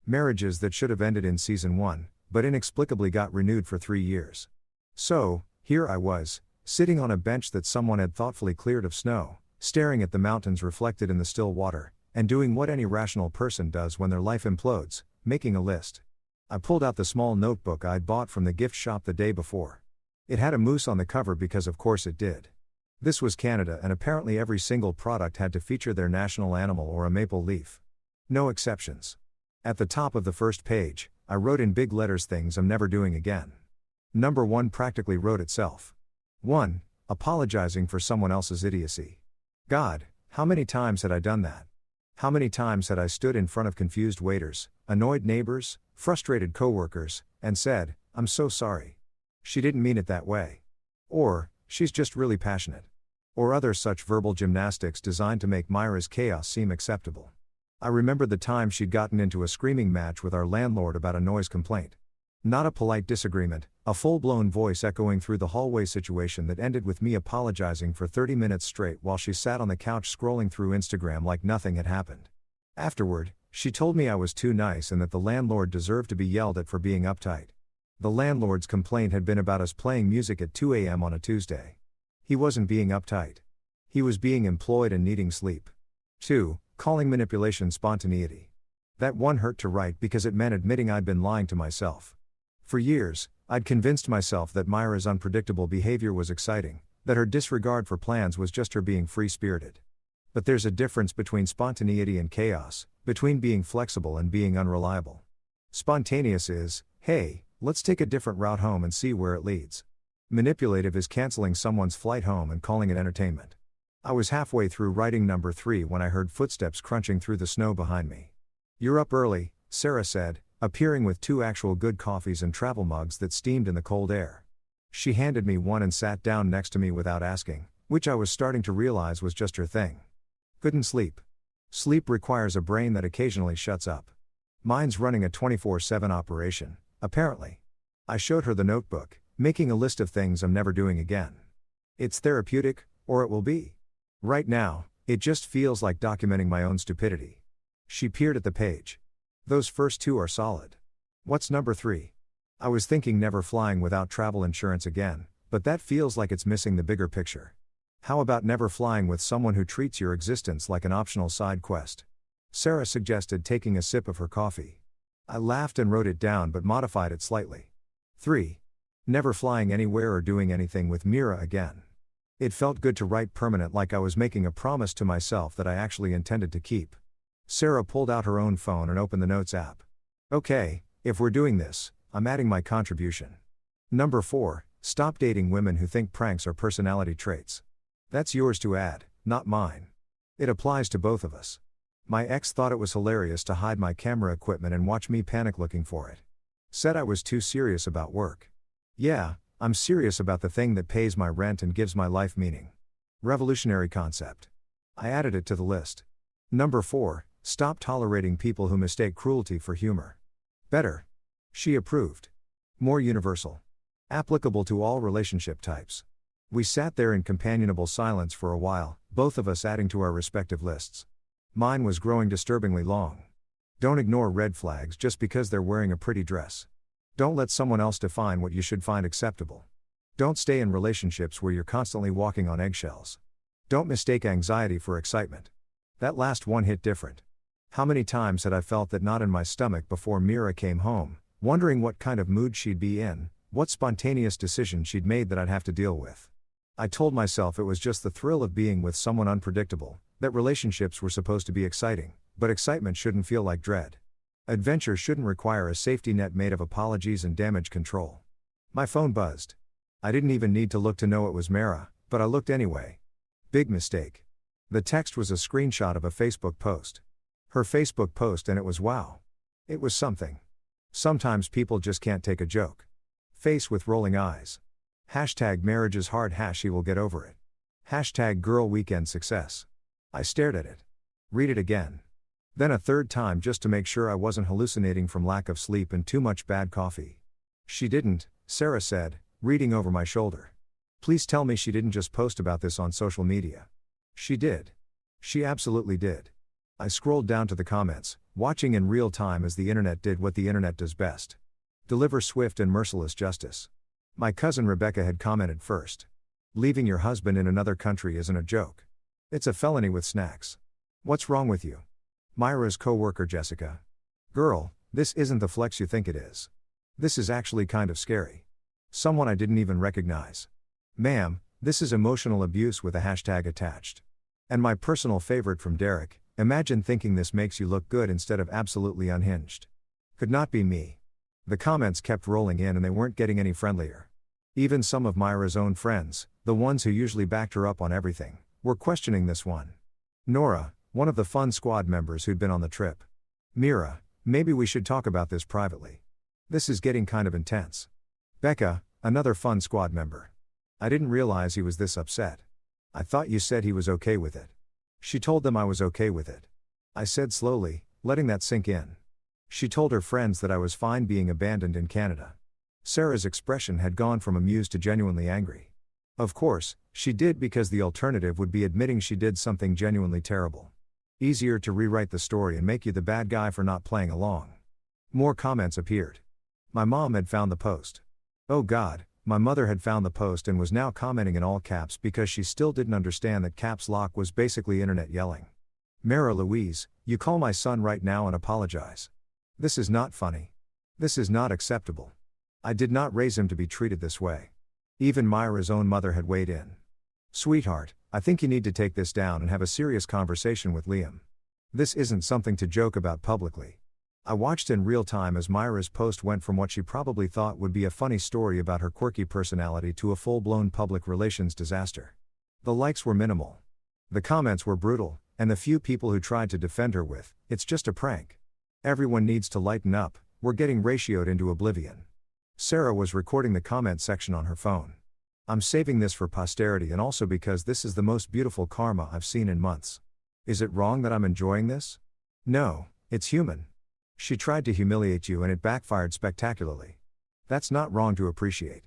Marriages that should have ended in season 1, but inexplicably got renewed for 3 years. So, here I was, sitting on a bench that someone had thoughtfully cleared of snow, staring at the mountains reflected in the still water, and doing what any rational person does when their life implodes, making a list. I pulled out the small notebook I'd bought from the gift shop the day before. It had a moose on the cover because of course it did. This was Canada and apparently every single product had to feature their national animal or a maple leaf. No exceptions. At the top of the first page, I wrote in big letters things I'm never doing again. Number 1 practically wrote itself. 1. Apologizing for someone else's idiocy. God, how many times had I done that? How many times had I stood in front of confused waiters, annoyed neighbors, frustrated coworkers, and said, "I'm so sorry. She didn't mean it that way." Or, "She's just really passionate." Or other such verbal gymnastics designed to make Myra's chaos seem acceptable. I remembered the time she'd gotten into a screaming match with our landlord about a noise complaint. Not a polite disagreement, a full-blown voice echoing through the hallway situation that ended with me apologizing for 30 minutes straight while she sat on the couch scrolling through Instagram like nothing had happened. Afterward, she told me I was too nice and that the landlord deserved to be yelled at for being uptight. The landlord's complaint had been about us playing music at 2 a.m. on a Tuesday. He wasn't being uptight. He was being employed and needing sleep. 2. Calling manipulation spontaneity. That one hurt to write because it meant admitting I'd been lying to myself. For years, I'd convinced myself that Myra's unpredictable behavior was exciting, that her disregard for plans was just her being free-spirited. But there's a difference between spontaneity and chaos, between being flexible and being unreliable. Spontaneous is, "Hey, let's take a different route home and see where it leads." Manipulative is canceling someone's flight home and calling it entertainment. I was halfway through writing number 3 when I heard footsteps crunching through the snow behind me. "You're up early," Sarah said, appearing with 2 actual good coffees and travel mugs that steamed in the cold air. She handed me one and sat down next to me without asking, which I was starting to realize was just her thing. Couldn't sleep. Sleep requires a brain that occasionally shuts up. Mine's running a 24/7 operation, apparently. I showed her the notebook, making a list of things I'm never doing again. It's therapeutic, or it will be. Right now, it just feels like documenting my own stupidity. She peered at the page. Those first 2 are solid. What's number 3? I was thinking never flying without travel insurance again, but that feels like it's missing the bigger picture. How about never flying with someone who treats your existence like an optional side quest? Sarah suggested taking a sip of her coffee. I laughed and wrote it down but modified it slightly. 3. Never flying anywhere or doing anything with Mira again. It felt good to write permanent, like I was making a promise to myself that I actually intended to keep. Sarah pulled out her own phone and opened the Notes app. "Okay, if we're doing this, I'm adding my contribution. Number 4, stop dating women who think pranks are personality traits." That's yours to add, not mine. It applies to both of us. My ex thought it was hilarious to hide my camera equipment and watch me panic looking for it. Said I was too serious about work. Yeah, I'm serious about the thing that pays my rent and gives my life meaning. Revolutionary concept. I added it to the list. Number 4, stop tolerating people who mistake cruelty for humor. Better. She approved. More universal. Applicable to all relationship types. We sat there in companionable silence for a while, both of us adding to our respective lists. Mine was growing disturbingly long. Don't ignore red flags just because they're wearing a pretty dress. Don't let someone else define what you should find acceptable. Don't stay in relationships where you're constantly walking on eggshells. Don't mistake anxiety for excitement. That last one hit different. How many times had I felt that knot in my stomach before Mira came home, wondering what kind of mood she'd be in, what spontaneous decision she'd made that I'd have to deal with. I told myself it was just the thrill of being with someone unpredictable, that relationships were supposed to be exciting, but excitement shouldn't feel like dread. Adventure shouldn't require a safety net made of apologies and damage control. My phone buzzed. I didn't even need to look to know it was Mara, but I looked anyway. Big mistake. The text was a screenshot of a Facebook post. Her Facebook post, and it was wow. It was something. Sometimes people just can't take a joke. Face with rolling eyes. Hashtag marriage is hard, he will get over it. Hashtag girl weekend success. I stared at it. Read it again. Then a third time just to make sure I wasn't hallucinating from lack of sleep and too much bad coffee. She didn't, Sarah said, reading over my shoulder. Please tell me she didn't just post about this on social media. She did. She absolutely did. I scrolled down to the comments, watching in real time as the internet did what the internet does best: deliver swift and merciless justice. My cousin Rebecca had commented first. Leaving your husband in another country isn't a joke. It's a felony with snacks. What's wrong with you? Myra's co-worker Jessica. Girl, this isn't the flex you think it is. This is actually kind of scary. Someone I didn't even recognize. Ma'am, this is emotional abuse with a hashtag attached. And my personal favorite from Derek: imagine thinking this makes you look good instead of absolutely unhinged. Could not be me. The comments kept rolling in and they weren't getting any friendlier. Even some of Myra's own friends, the ones who usually backed her up on everything, were questioning this one. Nora, one of the fun squad members who'd been on the trip. Mira, maybe we should talk about this privately. This is getting kind of intense. Becca, another fun squad member. I didn't realize he was this upset. I thought you said he was okay with it. She told them I was okay with it. I said slowly, letting that sink in. She told her friends that I was fine being abandoned in Canada. Sarah's expression had gone from amused to genuinely angry. Of course, she did, because the alternative would be admitting she did something genuinely terrible. Easier to rewrite the story and make you the bad guy for not playing along. More comments appeared. My mom had found the post. Oh God, my mother had found the post and was now commenting in all caps because she still didn't understand that caps lock was basically internet yelling. Mara Louise, you call my son right now and apologize. This is not funny. This is not acceptable. I did not raise him to be treated this way. Even Myra's own mother had weighed in. Sweetheart, I think you need to take this down and have a serious conversation with Liam. This isn't something to joke about publicly. I watched in real time as Myra's post went from what she probably thought would be a funny story about her quirky personality to a full-blown public relations disaster. The likes were minimal. The comments were brutal, and the few people who tried to defend her with, "It's just a prank. Everyone needs to lighten up," were getting ratioed into oblivion. Sarah was recording the comment section on her phone. I'm saving this for posterity and also because this is the most beautiful karma I've seen in months. Is it wrong that I'm enjoying this? No, it's human. She tried to humiliate you and it backfired spectacularly. That's not wrong to appreciate.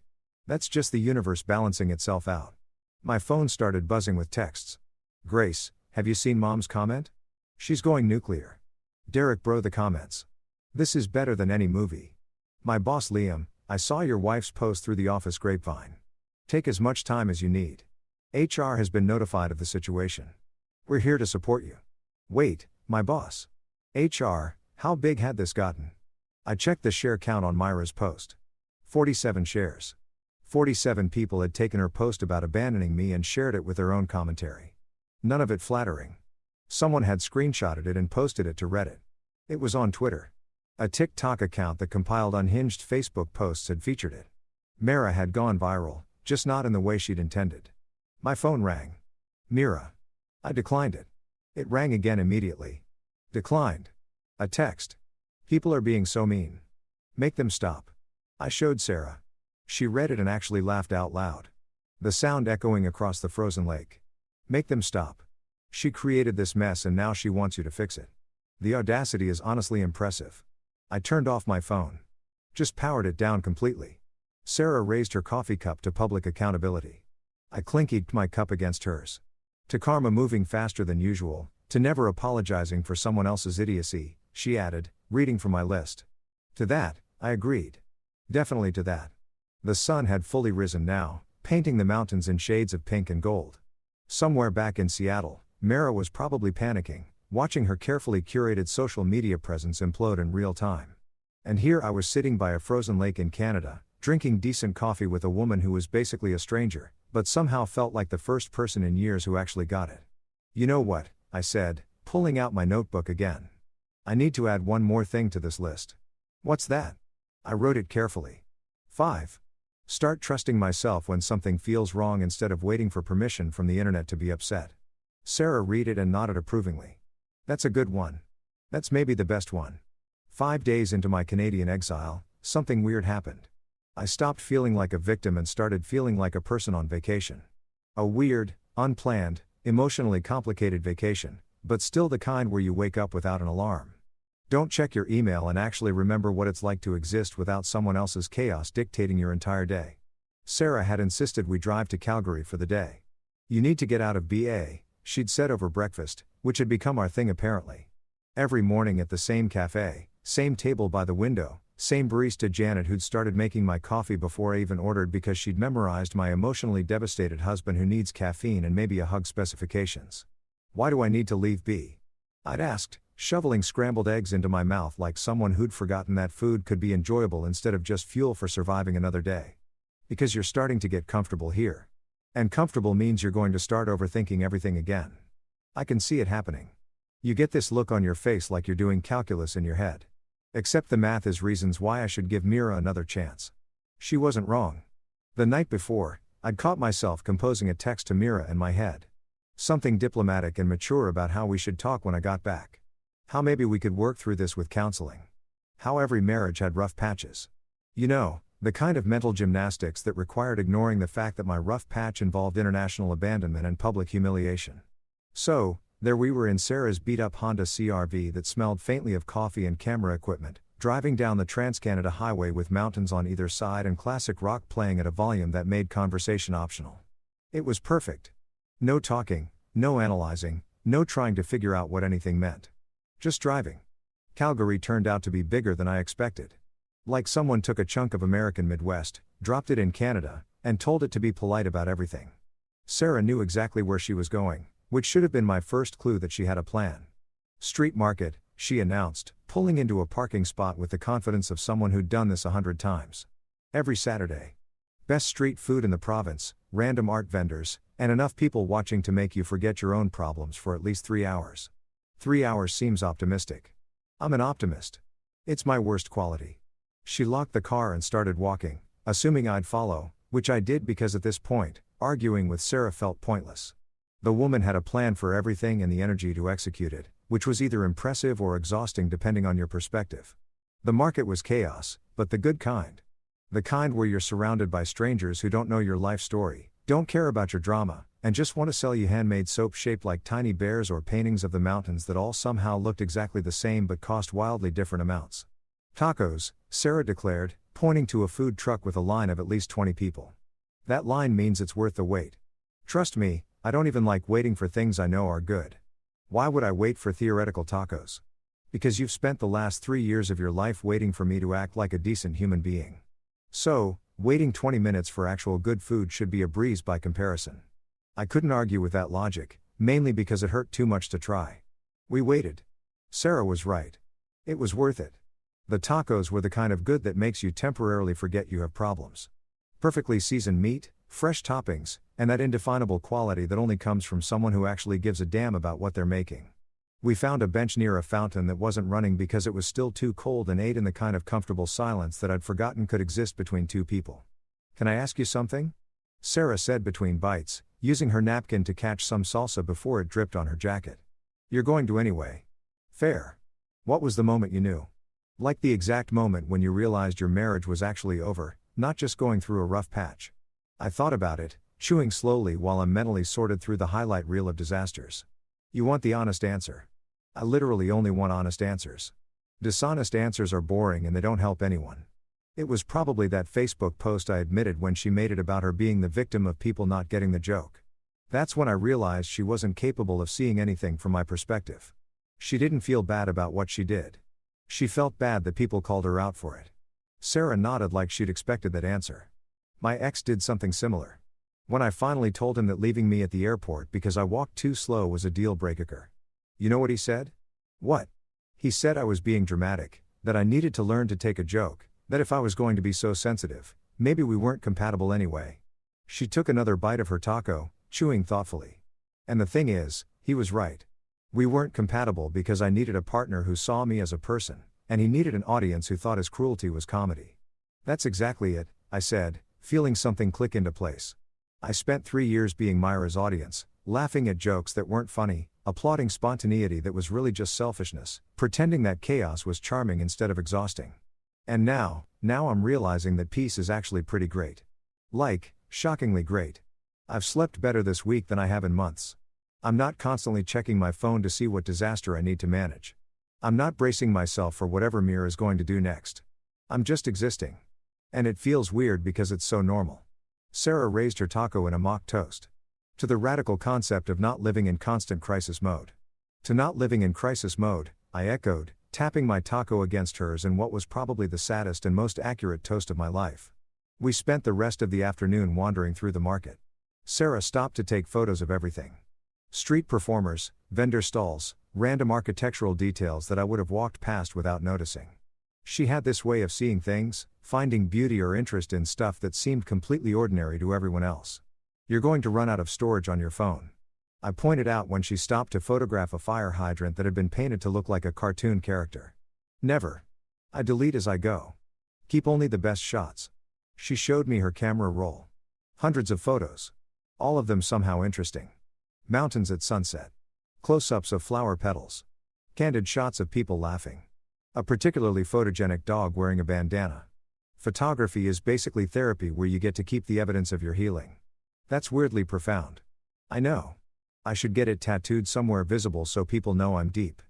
That's just the universe balancing itself out. My phone started buzzing with texts. Grace, have you seen Mom's comment? She's going nuclear. Derek bro the comments. This is better than any movie. My boss Liam, I saw your wife's post through the office grapevine. Take as much time as you need. HR has been notified of the situation. We're here to support you. Wait, my boss. HR, how big had this gotten? I checked the share count on Myra's post. 47 shares. 47 people had taken her post about abandoning me and shared it with their own commentary. None of it flattering. Someone had screenshotted it and posted it to Reddit. It was on Twitter. A TikTok account that compiled unhinged Facebook posts had featured it. Mara had gone viral, just not in the way she'd intended. My phone rang. Mira. I declined it. It rang again immediately. Declined. A text. People are being so mean. Make them stop. I showed Sarah. She read it and actually laughed out loud. The sound echoing across the frozen lake. Make them stop. She created this mess and now she wants you to fix it. The audacity is honestly impressive. I turned off my phone. Just powered it down completely. Sarah raised her coffee cup to public accountability. I clinkied my cup against hers. To karma moving faster than usual, to never apologizing for someone else's idiocy, she added, reading from my list. To that, I agreed. Definitely to that. The sun had fully risen now, painting the mountains in shades of pink and gold. Somewhere back in Seattle, Mara was probably panicking, watching her carefully curated social media presence implode in real time. And here I was sitting by a frozen lake in Canada, drinking decent coffee with a woman who was basically a stranger, but somehow felt like the first person in years who actually got it. You know what, I said, pulling out my notebook again. I need to add one more thing to this list. What's that? I wrote it carefully. 5. Start trusting myself when something feels wrong instead of waiting for permission from the internet to be upset. Sarah read it and nodded approvingly. That's a good one. That's maybe the best one. 5 days into my Canadian exile, something weird happened. I stopped feeling like a victim and started feeling like a person on vacation. A weird, unplanned, emotionally complicated vacation, but still the kind where you wake up without an alarm. Don't check your email and actually remember what it's like to exist without someone else's chaos dictating your entire day. Sarah had insisted we drive to Calgary for the day. You need to get out of BA, she'd said over breakfast, which had become our thing apparently. Every morning at the same cafe, same table by the window, same barista Janet who'd started making my coffee before I even ordered because she'd memorized my emotionally devastated husband who needs caffeine and maybe a hug specifications. Why do I need to leave B? I'd asked, shoveling scrambled eggs into my mouth like someone who'd forgotten that food could be enjoyable instead of just fuel for surviving another day. Because you're starting to get comfortable here. And comfortable means you're going to start overthinking everything again. I can see it happening. You get this look on your face like you're doing calculus in your head. Except the math is reasons why I should give Mira another chance. She wasn't wrong. The night before, I'd caught myself composing a text to Mira in my head. Something diplomatic and mature about how we should talk when I got back. How maybe we could work through this with counseling. How every marriage had rough patches. You know, the kind of mental gymnastics that required ignoring the fact that my rough patch involved international abandonment and public humiliation. So, there we were in Sarah's beat-up Honda CR-V that smelled faintly of coffee and camera equipment, driving down the Trans-Canada Highway with mountains on either side and classic rock playing at a volume that made conversation optional. It was perfect. No talking, no analyzing, no trying to figure out what anything meant. Just driving. Calgary turned out to be bigger than I expected. Like someone took a chunk of American Midwest, dropped it in Canada, and told it to be polite about everything. Sarah knew exactly where she was going, which should have been my first clue that she had a plan. Street market, she announced, pulling into a parking spot with the confidence of someone who'd done this 100 times. Every Saturday. Best street food in the province, random art vendors, and enough people watching to make you forget your own problems for at least 3 hours. 3 hours seems optimistic. I'm an optimist. It's my worst quality. She locked the car and started walking, assuming I'd follow, which I did because at this point, arguing with Sarah felt pointless. The woman had a plan for everything and the energy to execute it, which was either impressive or exhausting depending on your perspective. The market was chaos, but the good kind. The kind where you're surrounded by strangers who don't know your life story, don't care about your drama, and just want to sell you handmade soap shaped like tiny bears or paintings of the mountains that all somehow looked exactly the same but cost wildly different amounts. Tacos, Sarah declared, pointing to a food truck with a line of at least 20 people. That line means it's worth the wait. Trust me, I don't even like waiting for things I know are good. Why would I wait for theoretical tacos? Because you've spent the last 3 years of your life waiting for me to act like a decent human being. So, waiting 20 minutes for actual good food should be a breeze by comparison. I couldn't argue with that logic, mainly because it hurt too much to try. We waited. Sarah was right. It was worth it. The tacos were the kind of good that makes you temporarily forget you have problems. Perfectly seasoned meat, fresh toppings, and that indefinable quality that only comes from someone who actually gives a damn about what they're making. We found a bench near a fountain that wasn't running because it was still too cold and ate in the kind of comfortable silence that I'd forgotten could exist between two people. Can I ask you something? Sarah said between bites, using her napkin to catch some salsa before it dripped on her jacket. You're going to anyway. Fair. What was the moment you knew? Like the exact moment when you realized your marriage was actually over, not just going through a rough patch. I thought about it, chewing slowly while I mentally sorted through the highlight reel of disasters. You want the honest answer. I literally only want honest answers. Dishonest answers are boring and they don't help anyone. It was probably that Facebook post I admitted when she made it about her being the victim of people not getting the joke. That's when I realized she wasn't capable of seeing anything from my perspective. She didn't feel bad about what she did. She felt bad that people called her out for it. Sarah nodded like she'd expected that answer. My ex did something similar. When I finally told him that leaving me at the airport because I walked too slow was a deal breaker. You know what he said? What? He said I was being dramatic, that I needed to learn to take a joke, that if I was going to be so sensitive, maybe we weren't compatible anyway. She took another bite of her taco, chewing thoughtfully. And the thing is, he was right. We weren't compatible because I needed a partner who saw me as a person, and he needed an audience who thought his cruelty was comedy. That's exactly it, I said, feeling something click into place. I spent 3 years being Myra's audience, laughing at jokes that weren't funny, applauding spontaneity that was really just selfishness, pretending that chaos was charming instead of exhausting. And now I'm realizing that peace is actually pretty great. Like, shockingly great. I've slept better this week than I have in months. I'm not constantly checking my phone to see what disaster I need to manage. I'm not bracing myself for whatever Mira is going to do next. I'm just existing. And it feels weird because it's so normal. Sarah raised her taco in a mock toast. To the radical concept of not living in constant crisis mode. To not living in crisis mode, I echoed, tapping my taco against hers in what was probably the saddest and most accurate toast of my life. We spent the rest of the afternoon wandering through the market. Sarah stopped to take photos of everything. Street performers, vendor stalls, random architectural details that I would have walked past without noticing. She had this way of seeing things, finding beauty or interest in stuff that seemed completely ordinary to everyone else. You're going to run out of storage on your phone, I pointed out when she stopped to photograph a fire hydrant that had been painted to look like a cartoon character. Never. I delete as I go. Keep only the best shots. She showed me her camera roll. Hundreds of photos. All of them somehow interesting. Mountains at sunset. Close-ups of flower petals. Candid shots of people laughing. A particularly photogenic dog wearing a bandana. Photography is basically therapy where you get to keep the evidence of your healing. That's weirdly profound. I know. I should get it tattooed somewhere visible so people know I'm deep.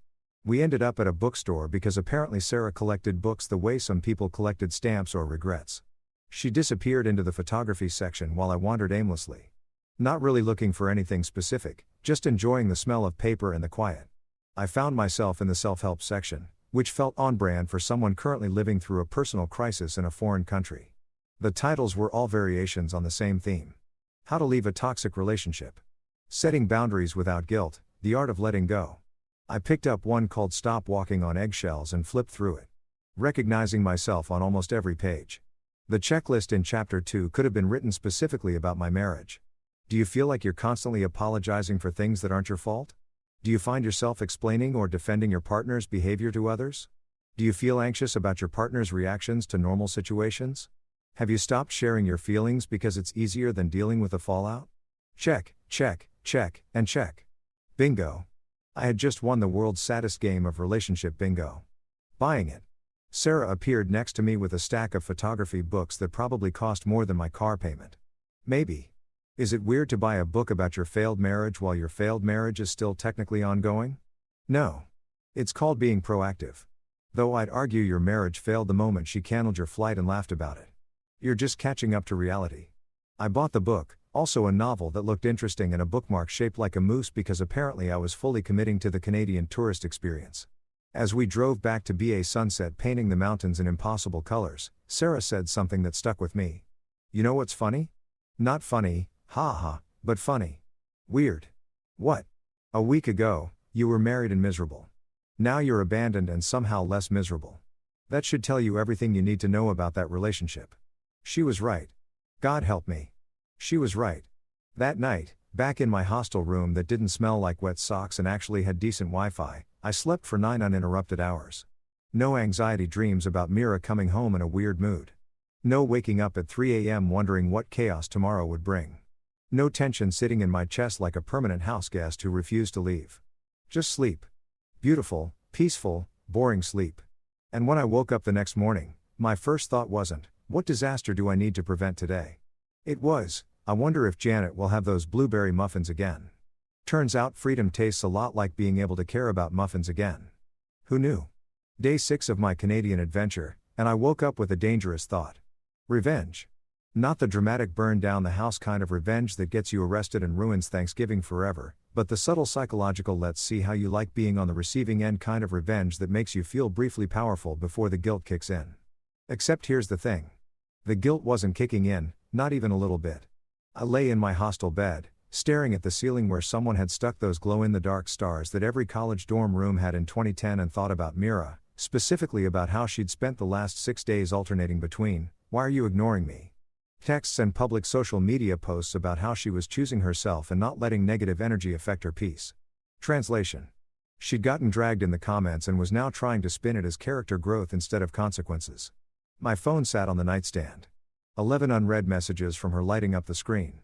We ended up at a bookstore because apparently Sarah collected books the way some people collected stamps or regrets. She disappeared into the photography section while I wandered aimlessly. Not really looking for anything specific, just enjoying the smell of paper and the quiet. I found myself in the self-help section, which felt on brand for someone currently living through a personal crisis in a foreign country. The titles were all variations on the same theme. How to leave a toxic relationship. Setting boundaries without guilt, the art of letting go. I picked up one called Stop Walking on Eggshells and flipped through it, recognizing myself on almost every page. The checklist in Chapter 2 could have been written specifically about my marriage. Do you feel like you're constantly apologizing for things that aren't your fault? Do you find yourself explaining or defending your partner's behavior to others? Do you feel anxious about your partner's reactions to normal situations? Have you stopped sharing your feelings because it's easier than dealing with the fallout? Check, check, check, and check. Bingo. I had just won the world's saddest game of relationship bingo. Buying it. Sarah appeared next to me with a stack of photography books that probably cost more than my car payment. Maybe. Is it weird to buy a book about your failed marriage while your failed marriage is still technically ongoing? No. It's called being proactive. Though I'd argue your marriage failed the moment she canceled your flight and laughed about it. You're just catching up to reality. I bought the book, also a novel that looked interesting and a bookmark shaped like a moose because apparently I was fully committing to the Canadian tourist experience. As we drove back to BA Sunset painting the mountains in impossible colors, Sarah said something that stuck with me. You know what's funny? Not funny, ha ha, but funny. Weird. What? A week ago, you were married and miserable. Now you're abandoned and somehow less miserable. That should tell you everything you need to know about that relationship. She was right. God help me. She was right. That night, back in my hostel room that didn't smell like wet socks and actually had decent Wi-Fi, I slept for 9 uninterrupted hours. No anxiety dreams about Mira coming home in a weird mood. No waking up at 3 a.m. wondering what chaos tomorrow would bring. No tension sitting in my chest like a permanent house guest who refused to leave. Just sleep. Beautiful, peaceful, boring sleep. And when I woke up the next morning, my first thought wasn't, what disaster do I need to prevent today? It was, I wonder if Janet will have those blueberry muffins again. Turns out freedom tastes a lot like being able to care about muffins again. Who knew? Day 6 of my Canadian adventure, and I woke up with a dangerous thought. Revenge. Not the dramatic burn down the house kind of revenge that gets you arrested and ruins Thanksgiving forever, but the subtle psychological let's see how you like being on the receiving end kind of revenge that makes you feel briefly powerful before the guilt kicks in. Except here's the thing. The guilt wasn't kicking in, not even a little bit. I lay in my hostel bed, staring at the ceiling where someone had stuck those glow-in-the-dark stars that every college dorm room had in 2010 and thought about Mira, specifically about how she'd spent the last 6 days alternating between, "Why are you ignoring me?" texts and public social media posts about how she was choosing herself and not letting negative energy affect her peace. Translation. She'd gotten dragged in the comments and was now trying to spin it as character growth instead of consequences. My phone sat on the nightstand. 11 unread messages from her lighting up the screen.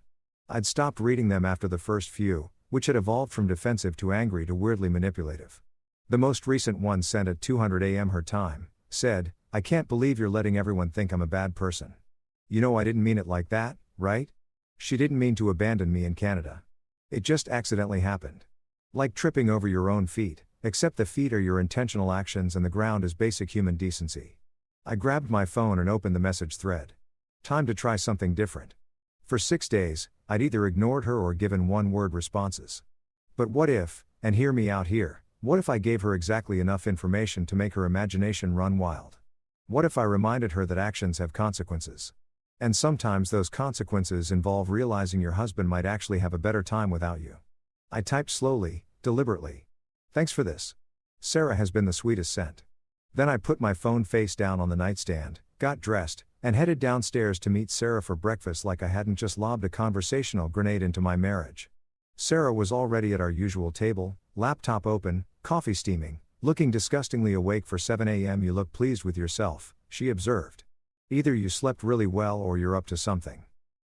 I'd stopped reading them after the first few, which had evolved from defensive to angry to weirdly manipulative. The most recent one, sent at 2:00 a.m. her time, said, "I can't believe you're letting everyone think I'm a bad person. You know I didn't mean it like that, right? She didn't mean to abandon me in Canada. It just accidentally happened. Like tripping over your own feet, except the feet are your intentional actions and the ground is basic human decency." I grabbed my phone and opened the message thread. Time to try something different. For 6 days, I'd either ignored her or given one-word responses. But what if, and hear me out here, what if I gave her exactly enough information to make her imagination run wild? What if I reminded her that actions have consequences? And sometimes those consequences involve realizing your husband might actually have a better time without you. I typed slowly, deliberately. Thanks for this. Sarah has been the sweetest scent. Then I put my phone face down on the nightstand, got dressed, and headed downstairs to meet Sarah for breakfast like I hadn't just lobbed a conversational grenade into my marriage. Sarah was already at our usual table, laptop open, coffee steaming, looking disgustingly awake for 7 a.m. You look pleased with yourself, she observed. Either you slept really well or you're up to something.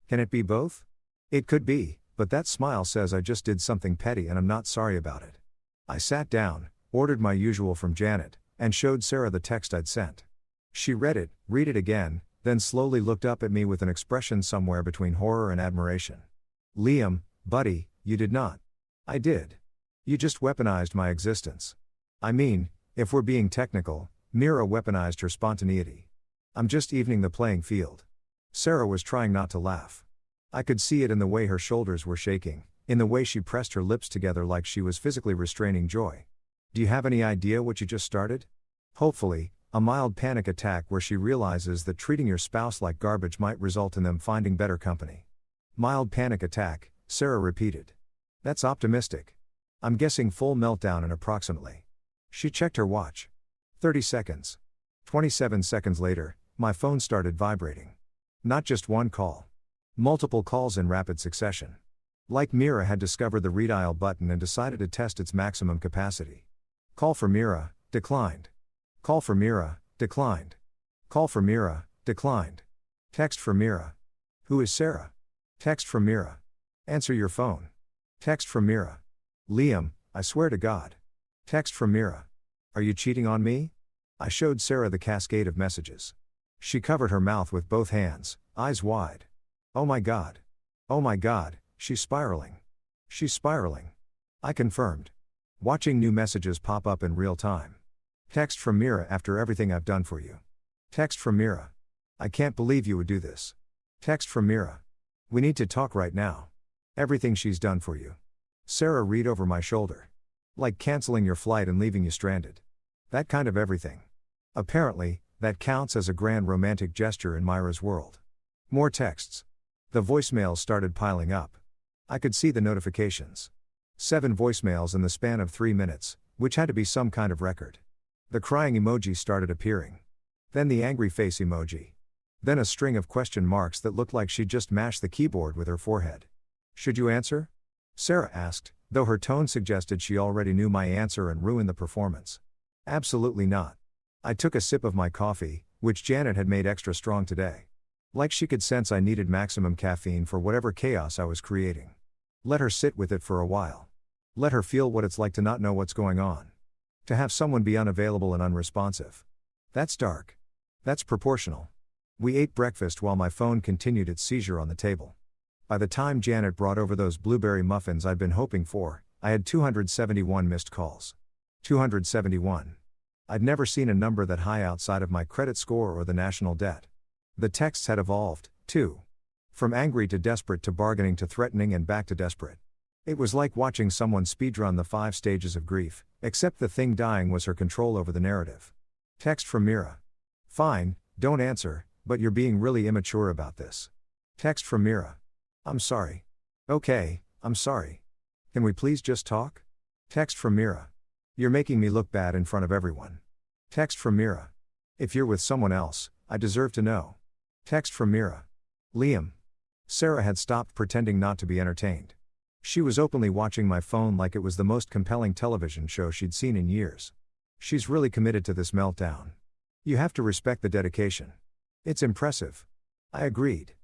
Can it be both? It could be, but that smile says I just did something petty and I'm not sorry about it. I sat down, ordered my usual from Janet, and showed Sarah the text I'd sent. She read it, read it again, then slowly looked up at me with an expression somewhere between horror and admiration. Liam, buddy, you did not. I did. You just weaponized my existence. I mean, if we're being technical, Mira weaponized her spontaneity. I'm just evening the playing field. Sarah was trying not to laugh. I could see it in the way her shoulders were shaking, in the way she pressed her lips together like she was physically restraining joy. Do you have any idea what you just started? Hopefully, a mild panic attack where she realizes that treating your spouse like garbage might result in them finding better company. Mild panic attack, Sarah repeated. That's optimistic. I'm guessing full meltdown in approximately. She checked her watch. 30 seconds. 27 seconds later, my phone started vibrating. Not just one call. Multiple calls in rapid succession. Like Mira had discovered the redial button and decided to test its maximum capacity. Call for Mira, declined. Call for Mira, declined. Call for Mira, declined. Text for Mira. Who is Sarah? Text from Mira. Answer your phone. Text from Mira. Liam, I swear to God. Text from Mira. Are you cheating on me? I showed Sarah the cascade of messages. She covered her mouth with both hands, eyes wide. Oh my God. Oh my God, she's spiraling. She's spiraling. I confirmed. Watching new messages pop up in real time. Text from Mira after everything I've done for you. Text from Mira. I can't believe you would do this. Text from Mira. We need to talk right now. Everything she's done for you. Sarah read over my shoulder. Like canceling your flight and leaving you stranded. That kind of everything. Apparently, that counts as a grand romantic gesture in Myra's world. More texts. The voicemails started piling up. I could see the notifications. 7 voicemails in the span of 3 minutes, which had to be some kind of record. The crying emoji started appearing. Then the angry face emoji. Then a string of question marks that looked like she'd just mashed the keyboard with her forehead. Should you answer? Sarah asked, though her tone suggested she already knew my answer and ruined the performance. Absolutely not. I took a sip of my coffee, which Janet had made extra strong today. Like she could sense I needed maximum caffeine for whatever chaos I was creating. Let her sit with it for a while. Let her feel what it's like to not know what's going on. To have someone be unavailable and unresponsive. That's dark. That's proportional. We ate breakfast while my phone continued its seizure on the table. By the time Janet brought over those blueberry muffins I'd been hoping for, I had 271 missed calls. 271. I'd never seen a number that high outside of my credit score or the national debt. The texts had evolved, too. From angry to desperate to bargaining to threatening and back to desperate. It was like watching someone speedrun the 5 stages of grief, except the thing dying was her control over the narrative. Text from Mira. Fine, don't answer, but you're being really immature about this. Text from Mira. I'm sorry. Okay, I'm sorry. Can we please just talk? Text from Mira. You're making me look bad in front of everyone. Text from Mira. If you're with someone else, I deserve to know. Text from Mira. Liam. Sarah had stopped pretending not to be entertained. She was openly watching my phone like it was the most compelling television show she'd seen in years. She's really committed to this meltdown. You have to respect the dedication. It's impressive. I agreed.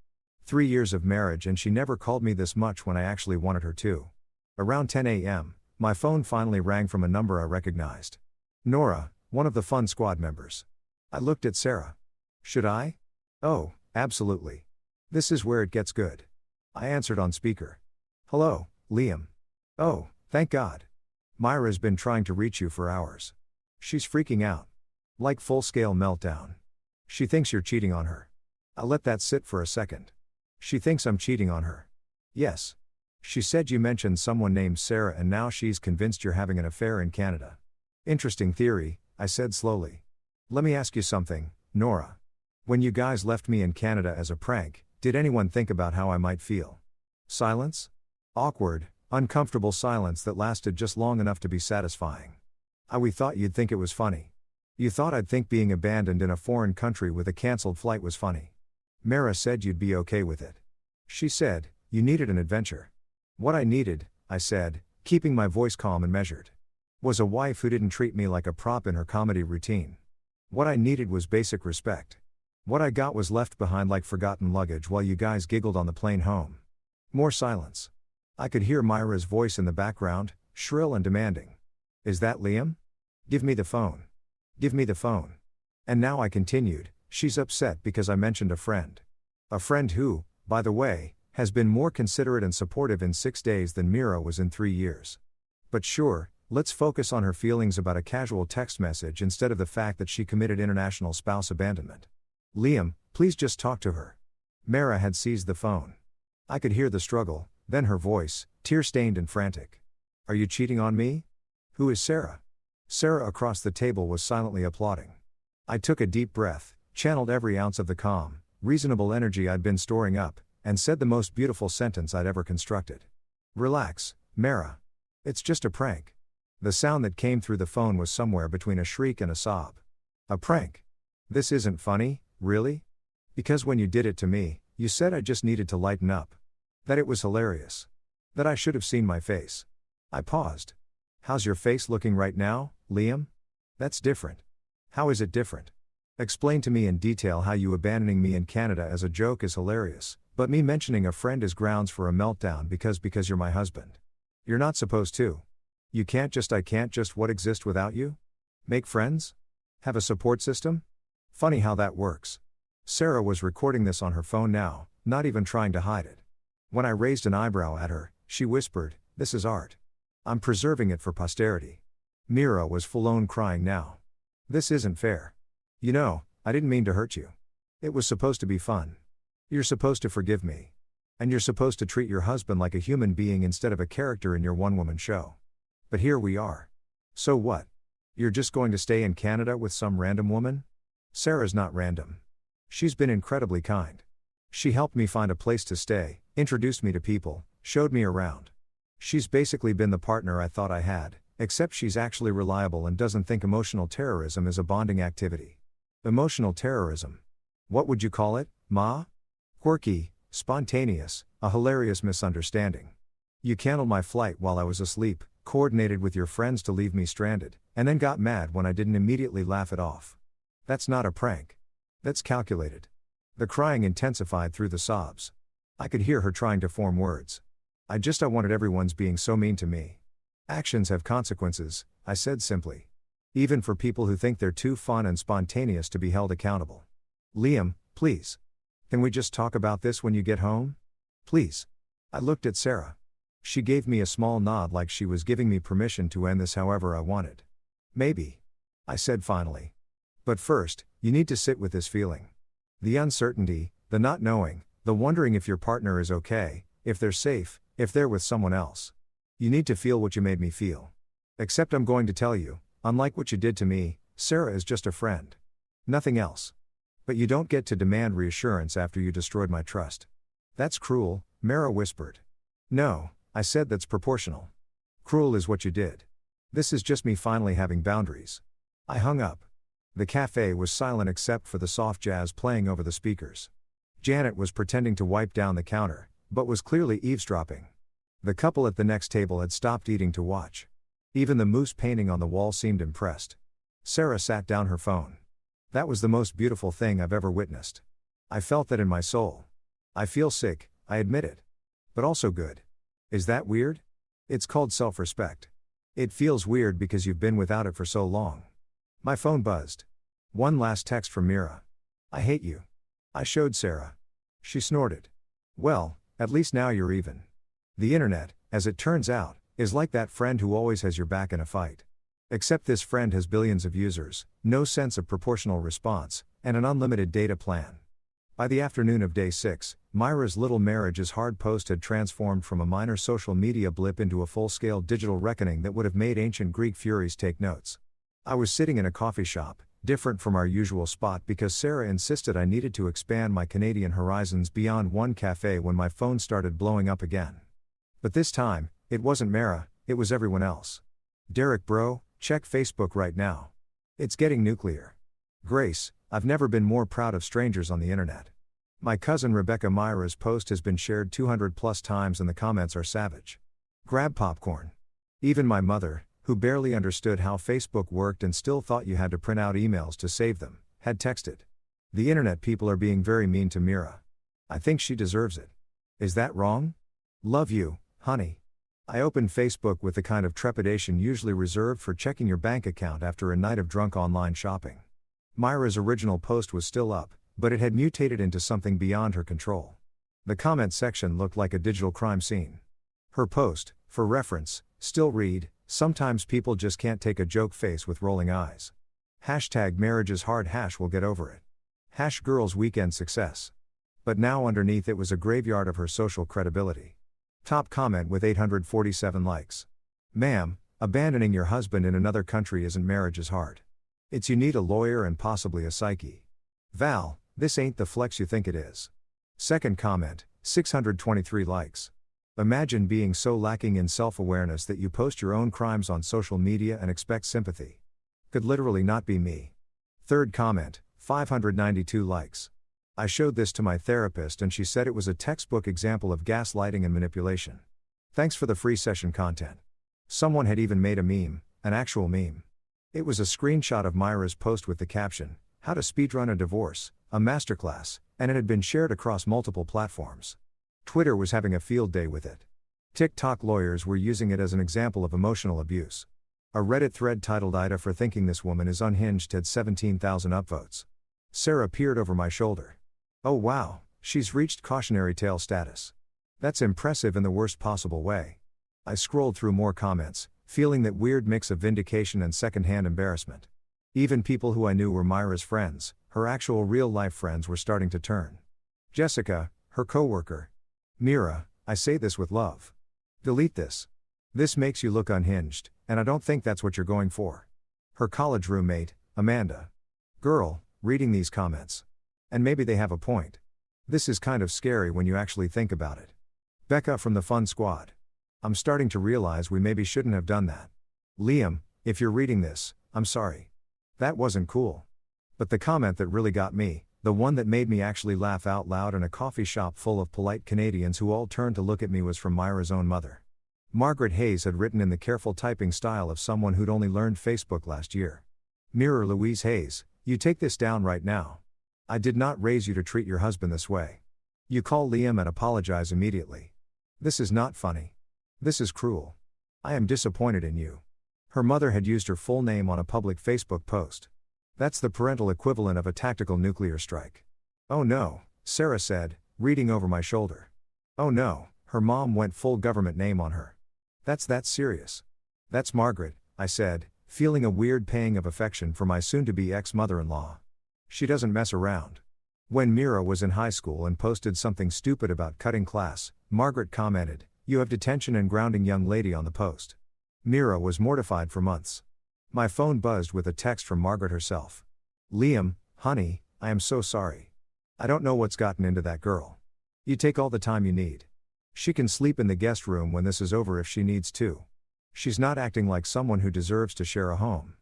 3 years of marriage and she never called me this much when I actually wanted her to. Around 10 a.m., my phone finally rang from a number I recognized. Nora, one of the Fun Squad members. I looked at Sarah. Should I? Oh, absolutely. This is where it gets good. I answered on speaker. Hello, Liam. Oh, thank God. Myra's been trying to reach you for hours. She's freaking out. Like full-scale meltdown. She thinks you're cheating on her. I'll let that sit for a second. She thinks I'm cheating on her. Yes. She said you mentioned someone named Sarah and now she's convinced you're having an affair in Canada. Interesting theory, I said slowly. Let me ask you something, Nora. When you guys left me in Canada as a prank, did anyone think about how I might feel? Silence? Awkward, uncomfortable silence that lasted just long enough to be satisfying. We thought you'd think it was funny. You thought I'd think being abandoned in a foreign country with a cancelled flight was funny. Mara said you'd be okay with it. She said, you needed an adventure. What I needed, I said, keeping my voice calm and measured, was a wife who didn't treat me like a prop in her comedy routine. What I needed was basic respect. What I got was left behind like forgotten luggage while you guys giggled on the plane home. More silence. I could hear Myra's voice in the background, shrill and demanding. Is that Liam? Give me the phone. Give me the phone. And now I continued, she's upset because I mentioned a friend. A friend who, by the way, has been more considerate and supportive in 6 days than Mira was in 3 years. But sure, let's focus on her feelings about a casual text message instead of the fact that she committed international spouse abandonment. Liam, please just talk to her. Mara had seized the phone. I could hear the struggle, then her voice, tear-stained and frantic. Are you cheating on me? Who is Sarah? Sarah across the table was silently applauding. I took a deep breath, channeled every ounce of the calm, reasonable energy I'd been storing up, and said the most beautiful sentence I'd ever constructed. Relax, Mara. It's just a prank. The sound that came through the phone was somewhere between a shriek and a sob. A prank. This isn't funny, really? Because when you did it to me, you said I just needed to lighten up. That it was hilarious. That I should have seen my face. I paused. How's your face looking right now, Liam? That's different. How is it different? Explain to me in detail how you abandoning me in Canada as a joke is hilarious, but me mentioning a friend is grounds for a meltdown because you're my husband. You're not supposed to. I can't just what exist without you? Make friends? Have a support system? Funny how that works. Sarah was recording this on her phone now, not even trying to hide it. When I raised an eyebrow at her, she whispered, this is art. I'm preserving it for posterity. Mira was full-on crying now. This isn't fair. You know, I didn't mean to hurt you. It was supposed to be fun. You're supposed to forgive me. And you're supposed to treat your husband like a human being instead of a character in your one-woman show. But here we are. So what? You're just going to stay in Canada with some random woman? Sarah's not random. She's been incredibly kind. She helped me find a place to stay, introduced me to people, showed me around. She's basically been the partner I thought I had, except she's actually reliable and doesn't think emotional terrorism is a bonding activity. Emotional terrorism. What would you call it, Ma? Quirky, spontaneous, a hilarious misunderstanding. You canceled my flight while I was asleep, coordinated with your friends to leave me stranded, and then got mad when I didn't immediately laugh it off. That's not a prank. That's calculated. The crying intensified through the sobs. I could hear her trying to form words. I wanted everyone's being so mean to me. Actions have consequences, I said simply. Even for people who think they're too fun and spontaneous to be held accountable. Liam, please. Can we just talk about this when you get home? Please. I looked at Sarah. She gave me a small nod like she was giving me permission to end this however I wanted. Maybe. I said finally. But first, you need to sit with this feeling. The uncertainty, the not knowing, the wondering if your partner is okay, if they're safe, if they're with someone else. You need to feel what you made me feel. Except I'm going to tell you, unlike what you did to me, Sarah is just a friend. Nothing else. But you don't get to demand reassurance after you destroyed my trust. That's cruel, Mara whispered. No, I said that's proportional. Cruel is what you did. This is just me finally having boundaries. I hung up. The cafe was silent except for the soft jazz playing over the speakers. Janet was pretending to wipe down the counter, but was clearly eavesdropping. The couple at the next table had stopped eating to watch. Even the moose painting on the wall seemed impressed. Sarah sat down her phone. That was the most beautiful thing I've ever witnessed. I felt that in my soul. I feel sick, I admit it. But also good. Is that weird? It's called self-respect. It feels weird because you've been without it for so long. My phone buzzed. One last text from Mira. I hate you. I showed Sarah. She snorted. Well, at least now you're even. The internet, as it turns out, is like that friend who always has your back in a fight. Except this friend has billions of users, no sense of proportional response, and an unlimited data plan. By the afternoon of day 6, Myra's little marriage is hard post had transformed from a minor social media blip into a full-scale digital reckoning that would have made ancient Greek furies take notes. I was sitting in a coffee shop, different from our usual spot because Sarah insisted I needed to expand my Canadian horizons beyond one cafe when my phone started blowing up again. But this time, it wasn't Mara, it was everyone else. Derek bro, check Facebook right now. It's getting nuclear. Grace, I've never been more proud of strangers on the internet. My cousin Rebecca Myra's post has been shared 200 plus times and the comments are savage. Grab popcorn. Even my mother, who barely understood how Facebook worked and still thought you had to print out emails to save them, had texted. The internet people are being very mean to Mira. I think she deserves it. Is that wrong? Love you, honey. I opened Facebook with the kind of trepidation usually reserved for checking your bank account after a night of drunk online shopping. Myra's original post was still up, but it had mutated into something beyond her control. The comment section looked like a digital crime scene. Her post, for reference, still read, "Sometimes people just can't take a joke face with rolling eyes. #marriage is hard # will get over it. #girls weekend success." But now underneath it was a graveyard of her social credibility. Top comment with 847 likes. Ma'am, abandoning your husband in another country isn't marriage is hard. It's you need a lawyer and possibly a psyche. Val, this ain't the flex you think it is. Second comment, 623 likes. Imagine being so lacking in self-awareness that you post your own crimes on social media and expect sympathy. Could literally not be me. Third comment, 592 likes. I showed this to my therapist and she said it was a textbook example of gaslighting and manipulation. Thanks for the free session content. Someone had even made a meme, an actual meme. It was a screenshot of Myra's post with the caption, "How to speedrun a divorce, a masterclass," and it had been shared across multiple platforms. Twitter was having a field day with it. TikTok lawyers were using it as an example of emotional abuse. A Reddit thread titled "Ida for thinking this woman is unhinged" had 17,000 upvotes. Sarah peered over my shoulder. Oh wow, she's reached cautionary tale status. That's impressive in the worst possible way. I scrolled through more comments, feeling that weird mix of vindication and secondhand embarrassment. Even people who I knew were Myra's friends, her actual real-life friends, were starting to turn. Jessica, her co-worker. Mira, I say this with love. Delete this. This makes you look unhinged, and I don't think that's what you're going for. Her college roommate, Amanda. Girl, reading these comments. And maybe they have a point. This is kind of scary when you actually think about it. Becca from the Fun Squad. I'm starting to realize we maybe shouldn't have done that. Liam, if you're reading this, I'm sorry. That wasn't cool. But the comment that really got me, the one that made me actually laugh out loud in a coffee shop full of polite Canadians who all turned to look at me, was from Myra's own mother. Margaret Hayes had written in the careful typing style of someone who'd only learned Facebook last year. Mirror Louise Hayes, you take this down right now. I did not raise you to treat your husband this way. You call Liam and apologize immediately. This is not funny. This is cruel. I am disappointed in you. Her mother had used her full name on a public Facebook post. That's the parental equivalent of a tactical nuclear strike. Oh no, Sarah said, reading over my shoulder. Oh no, her mom went full government name on her. That's that serious. That's Margaret, I said, feeling a weird pang of affection for my soon-to-be ex-mother-in-law. She doesn't mess around. When Mira was in high school and posted something stupid about cutting class, Margaret commented, "You have detention and grounding young lady" on the post. Mira was mortified for months. My phone buzzed with a text from Margaret herself. Liam, honey, I am so sorry. I don't know what's gotten into that girl. You take all the time you need. She can sleep in the guest room when this is over if she needs to. She's not acting like someone who deserves to share a home.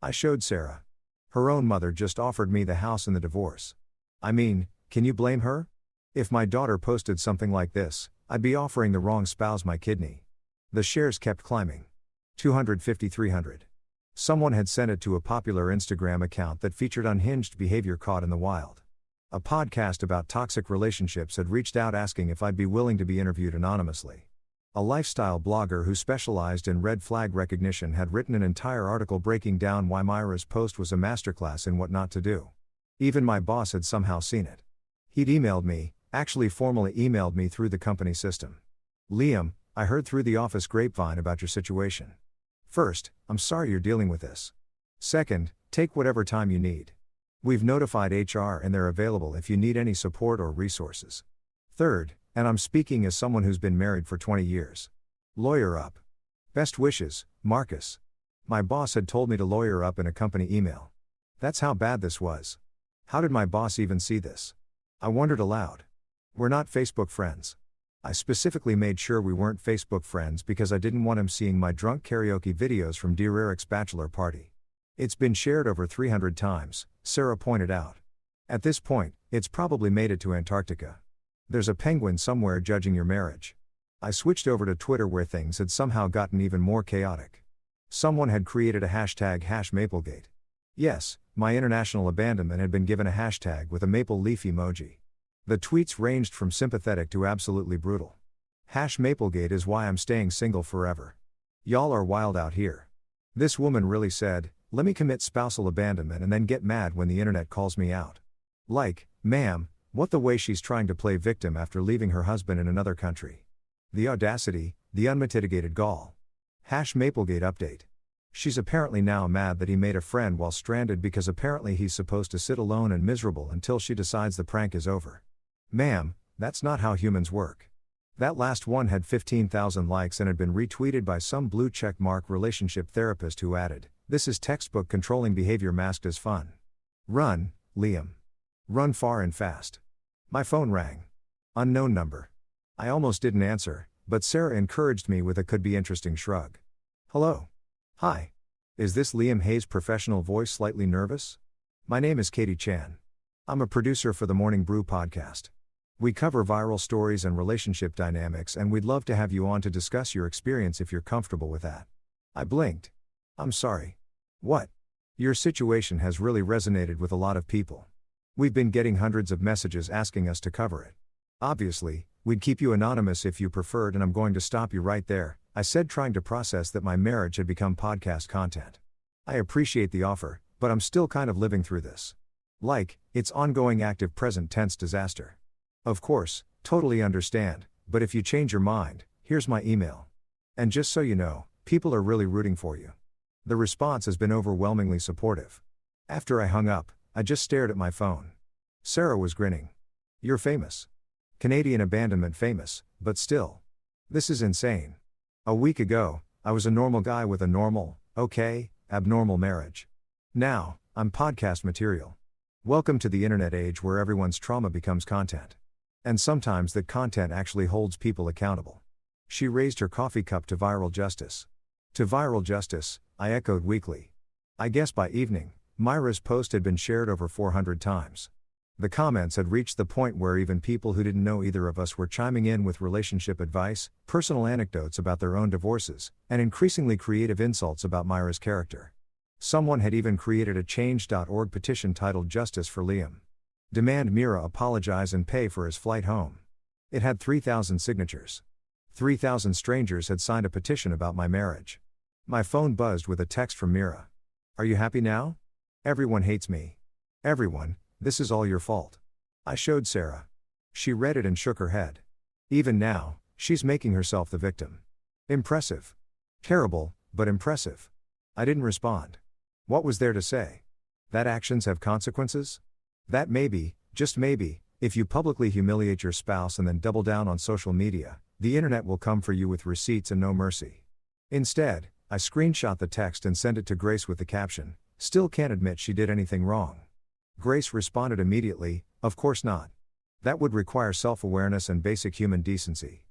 I showed Sarah. Her own mother just offered me the house in the divorce. I mean, can you blame her? If my daughter posted something like this, I'd be offering the wrong spouse my kidney. The shares kept climbing. 250, 300. Someone had sent it to a popular Instagram account that featured unhinged behavior caught in the wild. A podcast about toxic relationships had reached out asking if I'd be willing to be interviewed anonymously. A lifestyle blogger who specialized in red flag recognition had written an entire article breaking down why Myra's post was a masterclass in what not to do. Even my boss had somehow seen it. He'd emailed me, actually formally emailed me through the company system. Liam, I heard through the office grapevine about your situation. First, I'm sorry you're dealing with this. Second, take whatever time you need. We've notified HR and they're available if you need any support or resources. Third, and I'm speaking as someone who's been married for 20 years. Lawyer up. Best wishes, Marcus. My boss had told me to lawyer up in a company email. That's how bad this was. How did my boss even see this? I wondered aloud. We're not Facebook friends. I specifically made sure we weren't Facebook friends because I didn't want him seeing my drunk karaoke videos from Dear Eric's bachelor party. It's been shared over 300 times, Sarah pointed out. At this point, it's probably made it to Antarctica. There's a penguin somewhere judging your marriage. I switched over to Twitter where things had somehow gotten even more chaotic. Someone had created a hashtag #Maplegate. Yes, my international abandonment had been given a hashtag with a maple leaf emoji. The tweets ranged from sympathetic to absolutely brutal. #Maplegate is why I'm staying single forever. Y'all are wild out here. This woman really said, let me commit spousal abandonment and then get mad when the internet calls me out. Like, ma'am, what the way she's trying to play victim after leaving her husband in another country. The audacity, the unmitigated gall. #Maplegate update. She's apparently now mad that he made a friend while stranded because apparently he's supposed to sit alone and miserable until she decides the prank is over. Ma'am, that's not how humans work. That last one had 15,000 likes and had been retweeted by some blue check mark relationship therapist who added, this is textbook controlling behavior masked as fun. Run, Liam. Run far and fast. My phone rang. Unknown number. I almost didn't answer, but Sarah encouraged me with a could be interesting shrug. Hello. Hi. Is this Liam Hayes' professional voice slightly nervous? My name is Katie Chan. I'm a producer for the Morning Brew podcast. We cover viral stories and relationship dynamics, and we'd love to have you on to discuss your experience if you're comfortable with that. I blinked. I'm sorry. What? Your situation has really resonated with a lot of people. We've been getting hundreds of messages asking us to cover it. Obviously, we'd keep you anonymous if you preferred, and I'm going to stop you right there, I said, trying to process that my marriage had become podcast content. I appreciate the offer, but I'm still kind of living through this. Like, it's ongoing active present tense disaster. Of course, totally understand, but if you change your mind, here's my email. And just so you know, people are really rooting for you. The response has been overwhelmingly supportive. After I hung up, I just stared at my phone. Sarah was grinning. You're famous. Canadian abandonment famous, but still. This is insane. A week ago, I was a normal guy with a normal, okay, abnormal marriage. Now, I'm podcast material. Welcome to the internet age where everyone's trauma becomes content. And sometimes that content actually holds people accountable. She raised her coffee cup to viral justice. To viral justice, I echoed weakly. I guess by evening, Myra's post had been shared over 400 times. The comments had reached the point where even people who didn't know either of us were chiming in with relationship advice, personal anecdotes about their own divorces, and increasingly creative insults about Myra's character. Someone had even created a Change.org petition titled Justice for Liam. Demand Mira apologize and pay for his flight home. It had 3,000 signatures. 3,000 strangers had signed a petition about my marriage. My phone buzzed with a text from Mira. Are you happy now? Everyone hates me. Everyone, this is all your fault. I showed Sarah. She read it and shook her head. Even now, she's making herself the victim. Impressive. Terrible, but impressive. I didn't respond. What was there to say? That actions have consequences? That maybe, just maybe, if you publicly humiliate your spouse and then double down on social media, the internet will come for you with receipts and no mercy. Instead, I screenshot the text and sent it to Grace with the caption, still can't admit she did anything wrong. Grace responded immediately, of course not. That would require self-awareness and basic human decency.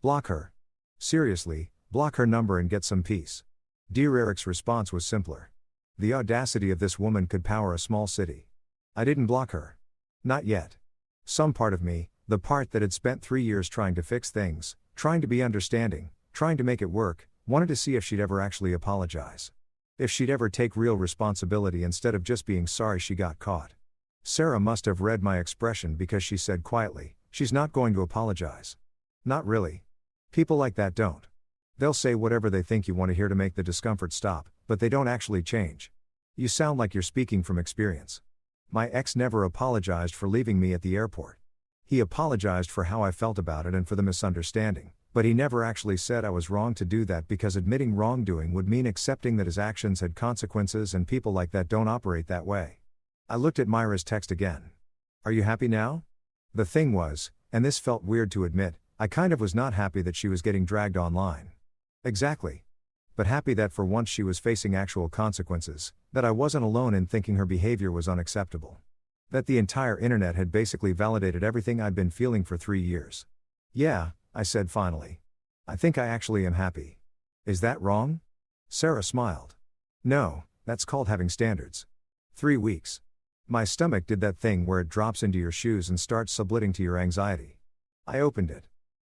Block her. Seriously, block her number and get some peace. Dear Eric's response was simpler. The audacity of this woman could power a small city. I didn't block her. Not yet. Some part of me, the part that had spent 3 years trying to fix things, trying to be understanding, trying to make it work, wanted to see if she'd ever actually apologize. If she'd ever take real responsibility instead of just being sorry she got caught. Sarah must have read my expression because she said quietly, she's not going to apologize. Not really. People like that don't. They'll say whatever they think you want to hear to make the discomfort stop, but they don't actually change. You sound like you're speaking from experience. My ex never apologized for leaving me at the airport. He apologized for how I felt about it and for the misunderstanding, but he never actually said I was wrong to do that because admitting wrongdoing would mean accepting that his actions had consequences and people like that don't operate that way. I looked at Myra's text again. Are you happy now? The thing was, and this felt weird to admit, I kind of was not happy that she was getting dragged online. Exactly. But happy that for once she was facing actual consequences, that I wasn't alone in thinking her behavior was unacceptable. That the entire internet had basically validated everything I'd been feeling for 3 years. Yeah, I said finally. I think I actually am happy. Is that wrong? Sarah smiled. No, that's called having standards. 3 weeks. My stomach did that thing where it drops into your shoes and starts subletting to your anxiety. I opened it.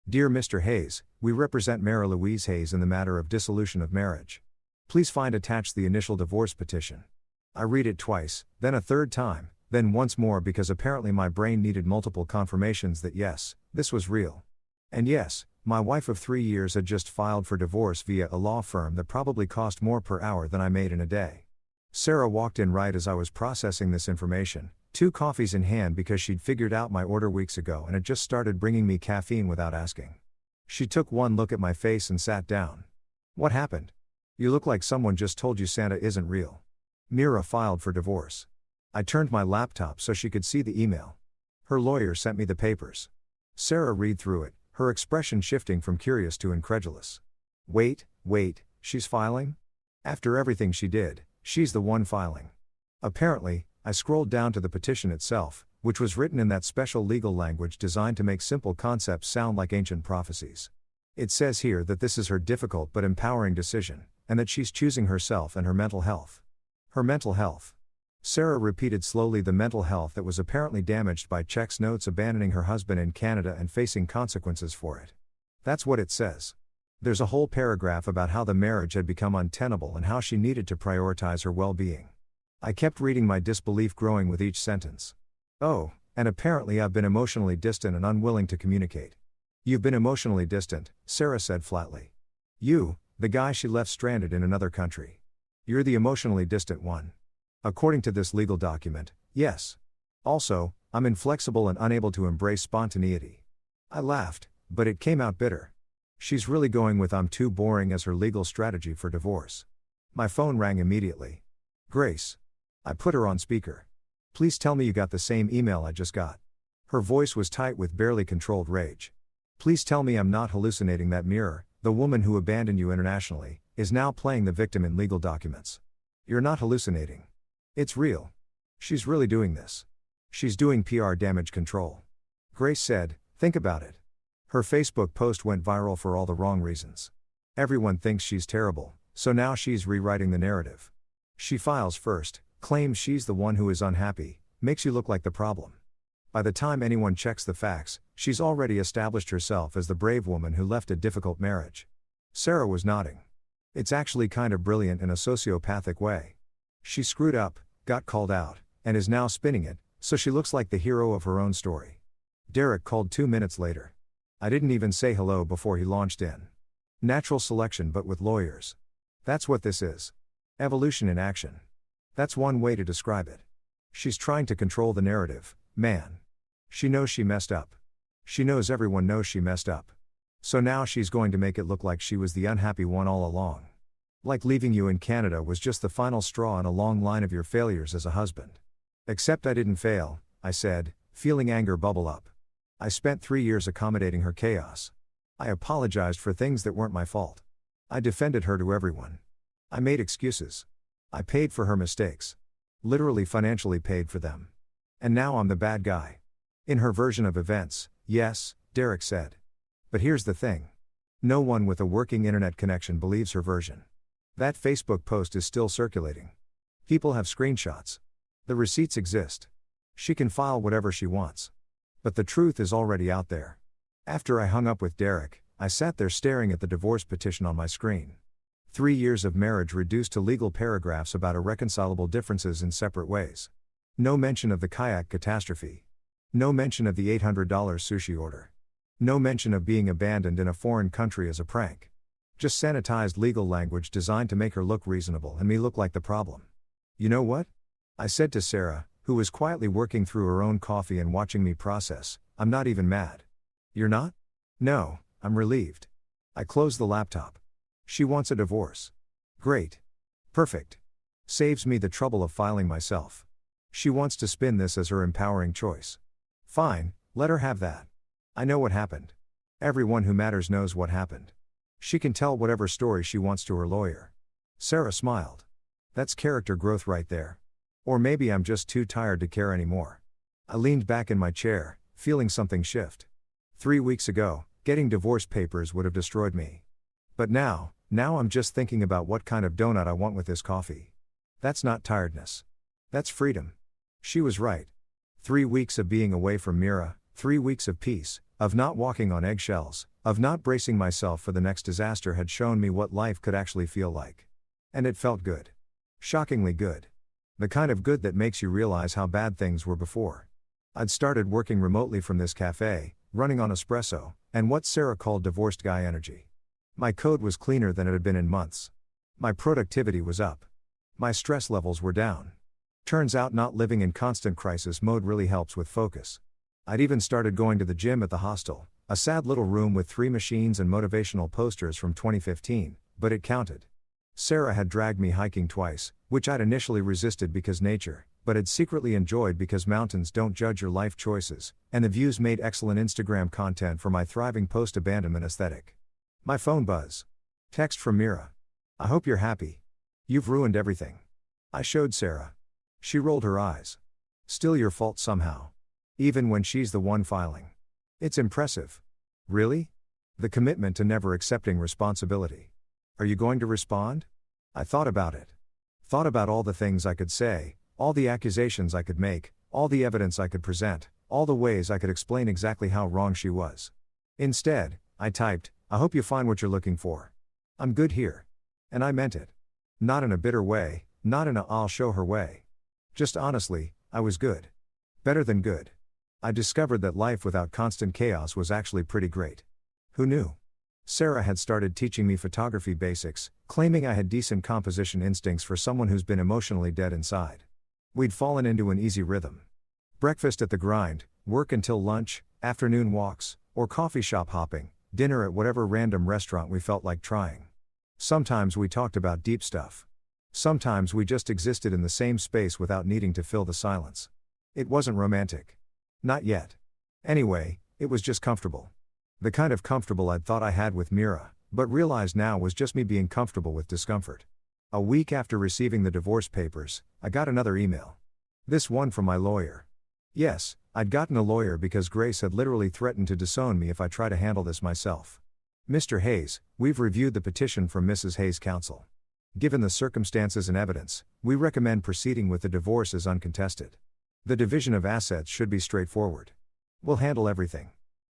Dear Mr. Hayes, we represent Mara Louise Hayes in the matter of dissolution of marriage. Please find attached the initial divorce petition. I read it twice, then a third time, then once more because apparently my brain needed multiple confirmations that yes, this was real. And yes, my wife of 3 years had just filed for divorce via a law firm that probably cost more per hour than I made in a day. Sarah walked in right as I was processing this information, 2 coffees in hand because she'd figured out my order weeks ago and had just started bringing me caffeine without asking. She took one look at my face and sat down. What happened? You look like someone just told you Santa isn't real. Mira filed for divorce. I turned my laptop so she could see the email. Her lawyer sent me the papers. Sarah read through it, her expression shifting from curious to incredulous. Wait, she's filing? After everything she did, she's the one filing. Apparently, I scrolled down to the petition itself, which was written in that special legal language designed to make simple concepts sound like ancient prophecies. It says here that this is her difficult but empowering decision, and that she's choosing herself and her mental health. Her mental health. Sarah repeated slowly the mental health that was apparently damaged by Czech's notes abandoning her husband in Canada and facing consequences for it. That's what it says. There's a whole paragraph about how the marriage had become untenable and how she needed to prioritize her well-being. I kept reading, my disbelief growing with each sentence. Oh, and apparently I've been emotionally distant and unwilling to communicate. You've been emotionally distant, Sarah said flatly. You, the guy she left stranded in another country. You're the emotionally distant one. According to this legal document, yes. Also, I'm inflexible and unable to embrace spontaneity. I laughed, but it came out bitter. She's really going with I'm too boring as her legal strategy for divorce. My phone rang immediately. Grace. I put her on speaker. Please tell me you got the same email I just got. Her voice was tight with barely controlled rage. Please tell me I'm not hallucinating that Mira, the woman who abandoned you internationally, is now playing the victim in legal documents. You're not hallucinating. It's real. She's really doing this. She's doing PR damage control. Grace said, think about it. Her Facebook post went viral for all the wrong reasons. Everyone thinks she's terrible, so now she's rewriting the narrative. She files first, claims she's the one who is unhappy, makes you look like the problem. By the time anyone checks the facts, she's already established herself as the brave woman who left a difficult marriage. Sarah was nodding. It's actually kind of brilliant in a sociopathic way. She screwed up, got called out, and is now spinning it, so she looks like the hero of her own story. Derek called 2 minutes later. I didn't even say hello before he launched in. Natural selection but with lawyers. That's what this is. Evolution in action. That's one way to describe it. She's trying to control the narrative, man. She knows she messed up. She knows everyone knows she messed up. So now she's going to make it look like she was the unhappy one all along. Like leaving you in Canada was just the final straw in a long line of your failures as a husband. Except I didn't fail, I said, feeling anger bubble up. I spent 3 years accommodating her chaos. I apologized for things that weren't my fault. I defended her to everyone. I made excuses. I paid for her mistakes. Literally financially paid for them. And now I'm the bad guy. In her version of events, yes, Derek said. But here's the thing. No one with a working internet connection believes her version. That Facebook post is still circulating. People have screenshots. The receipts exist. She can file whatever she wants. But the truth is already out there. After I hung up with Derek, I sat there staring at the divorce petition on my screen. 3 years of marriage reduced to legal paragraphs about irreconcilable differences in separate ways. No mention of the kayak catastrophe. No mention of the $800 sushi order. No mention of being abandoned in a foreign country as a prank. Just sanitized legal language designed to make her look reasonable and me look like the problem. You know what? I said to Sarah, who was quietly working through her own coffee and watching me process, I'm not even mad. You're not? No, I'm relieved. I closed the laptop. She wants a divorce. Great. Perfect. Saves me the trouble of filing myself. She wants to spin this as her empowering choice. Fine, let her have that. I know what happened. Everyone who matters knows what happened. She can tell whatever story she wants to her lawyer. Sarah smiled. That's character growth right there. Or maybe I'm just too tired to care anymore. I leaned back in my chair, feeling something shift. 3 weeks ago, getting divorce papers would have destroyed me. But now I'm just thinking about what kind of donut I want with this coffee. That's not tiredness. That's freedom. She was right. 3 weeks of being away from Mira, 3 weeks of peace, of not walking on eggshells, of not bracing myself for the next disaster had shown me what life could actually feel like. And it felt good. Shockingly good. The kind of good that makes you realize how bad things were before. I'd started working remotely from this cafe, running on espresso, and what Sarah called divorced guy energy. My code was cleaner than it had been in months. My productivity was up. My stress levels were down. Turns out not living in constant crisis mode really helps with focus. I'd even started going to the gym at the hostel, a sad little room with 3 machines and motivational posters from 2015, but it counted. Sarah had dragged me hiking twice, which I'd initially resisted because nature, but had secretly enjoyed because mountains don't judge your life choices, and the views made excellent Instagram content for my thriving post-abandonment aesthetic. My phone buzz. Text from Mira. I hope you're happy. You've ruined everything. I showed Sarah. She rolled her eyes. Still your fault somehow. Even when she's the one filing. It's impressive. Really? The commitment to never accepting responsibility. Are you going to respond? I thought about it. Thought about all the things I could say, all the accusations I could make, all the evidence I could present, all the ways I could explain exactly how wrong she was. Instead, I typed, I hope you find what you're looking for. I'm good here. And I meant it. Not in a bitter way, not in a I'll show her way. Just honestly, I was good. Better than good. I discovered that life without constant chaos was actually pretty great. Who knew? Sarah had started teaching me photography basics, claiming I had decent composition instincts for someone who's been emotionally dead inside. We'd fallen into an easy rhythm. Breakfast at the grind, work until lunch, afternoon walks, or coffee shop hopping, dinner at whatever random restaurant we felt like trying. Sometimes we talked about deep stuff. Sometimes we just existed in the same space without needing to fill the silence. It wasn't romantic. Not yet. Anyway, it was just comfortable. The kind of comfortable I'd thought I had with Mira, but realized now was just me being comfortable with discomfort. A week after receiving the divorce papers, I got another email. This one from my lawyer. Yes, I'd gotten a lawyer because Grace had literally threatened to disown me if I try to handle this myself. Mr. Hayes, we've reviewed the petition from Mrs. Hayes' counsel. Given the circumstances and evidence, we recommend proceeding with the divorce as uncontested. The division of assets should be straightforward. We'll handle everything.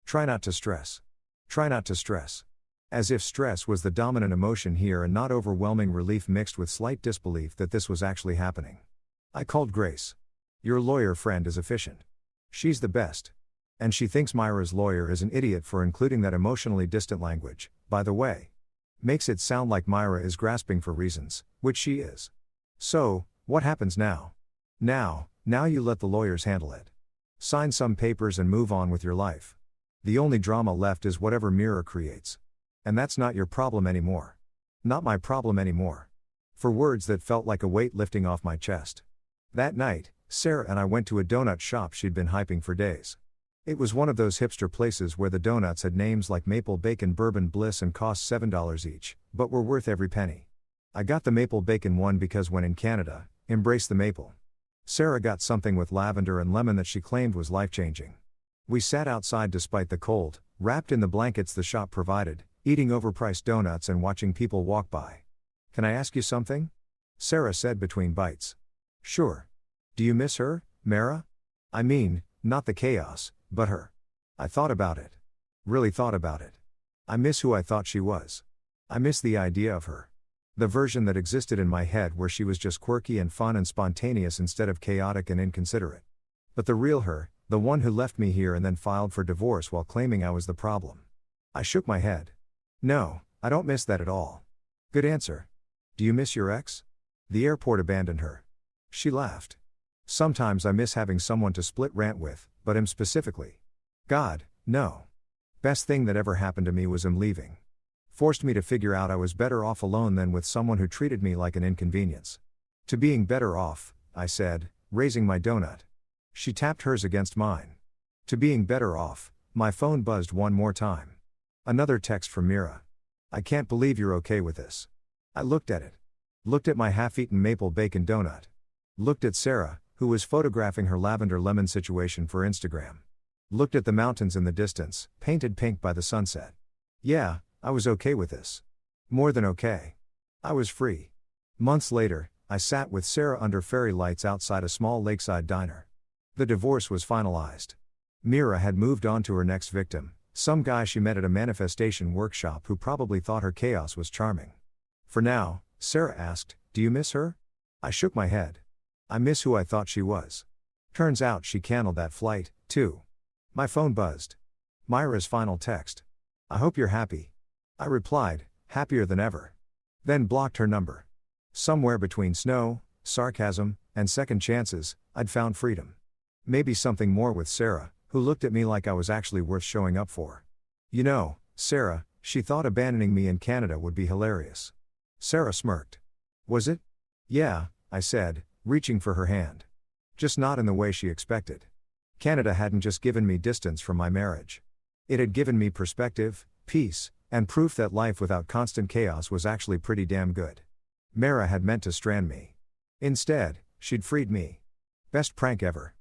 Try not to stress. Try not to stress. As if stress was the dominant emotion here and not overwhelming relief mixed with slight disbelief that this was actually happening. I called Grace. Your lawyer friend is efficient. She's the best. And she thinks Myra's lawyer is an idiot for including that emotionally distant language, by the way. Makes it sound like Myra is grasping for reasons, which she is. So, what happens now? Now you let the lawyers handle it. Sign some papers and move on with your life. The only drama left is whatever Mira creates. And that's not your problem anymore. Not my problem anymore. For words that felt like a weight lifting off my chest. That night, Sarah and I went to a donut shop she'd been hyping for days. It was one of those hipster places where the donuts had names like Maple Bacon Bourbon Bliss and cost $7 each, but were worth every penny. I got the maple bacon one because when in Canada, embrace the maple. Sarah got something with lavender and lemon that she claimed was life-changing. We sat outside despite the cold, wrapped in the blankets the shop provided, eating overpriced donuts and watching people walk by. Can I ask you something? Sarah said between bites. Sure. Do you miss her, Mara? I mean, not the chaos, but her. I thought about it. Really thought about it. I miss who I thought she was. I miss the idea of her. The version that existed in my head where she was just quirky and fun and spontaneous instead of chaotic and inconsiderate. But the real her, the one who left me here and then filed for divorce while claiming I was the problem. I shook my head. No, I don't miss that at all. Good answer. Do you miss your ex? The airport abandoned her. She laughed. Sometimes I miss having someone to split rant with, but him specifically. God, no. Best thing that ever happened to me was him leaving. Forced me to figure out I was better off alone than with someone who treated me like an inconvenience. To being better off, I said, raising my donut. She tapped hers against mine. To being better off, my phone buzzed one more time. Another text from Mira. I can't believe you're okay with this. I looked at it. Looked at my half-eaten maple bacon donut. Looked at Sarah, who was photographing her lavender lemon situation for Instagram. Looked at the mountains in the distance, painted pink by the sunset. Yeah, I was okay with this. More than okay. I was free. Months later, I sat with Sarah under fairy lights outside a small lakeside diner. The divorce was finalized. Mira had moved on to her next victim, some guy she met at a manifestation workshop who probably thought her chaos was charming. For now, Sarah asked, do you miss her? I shook my head. I miss who I thought she was. Turns out she canceled that flight, too. My phone buzzed. Myra's final text. I hope you're happy. I replied, happier than ever. Then blocked her number. Somewhere between snow, sarcasm, and second chances, I'd found freedom. Maybe something more with Sarah, who looked at me like I was actually worth showing up for. You know, Sarah, she thought abandoning me in Canada would be hilarious. Sarah smirked. Was it? Yeah, I said, reaching for her hand. Just not in the way she expected. Canada hadn't just given me distance from my marriage. It had given me perspective, peace, and proof that life without constant chaos was actually pretty damn good. Mara had meant to strand me. Instead, she'd freed me. Best prank ever.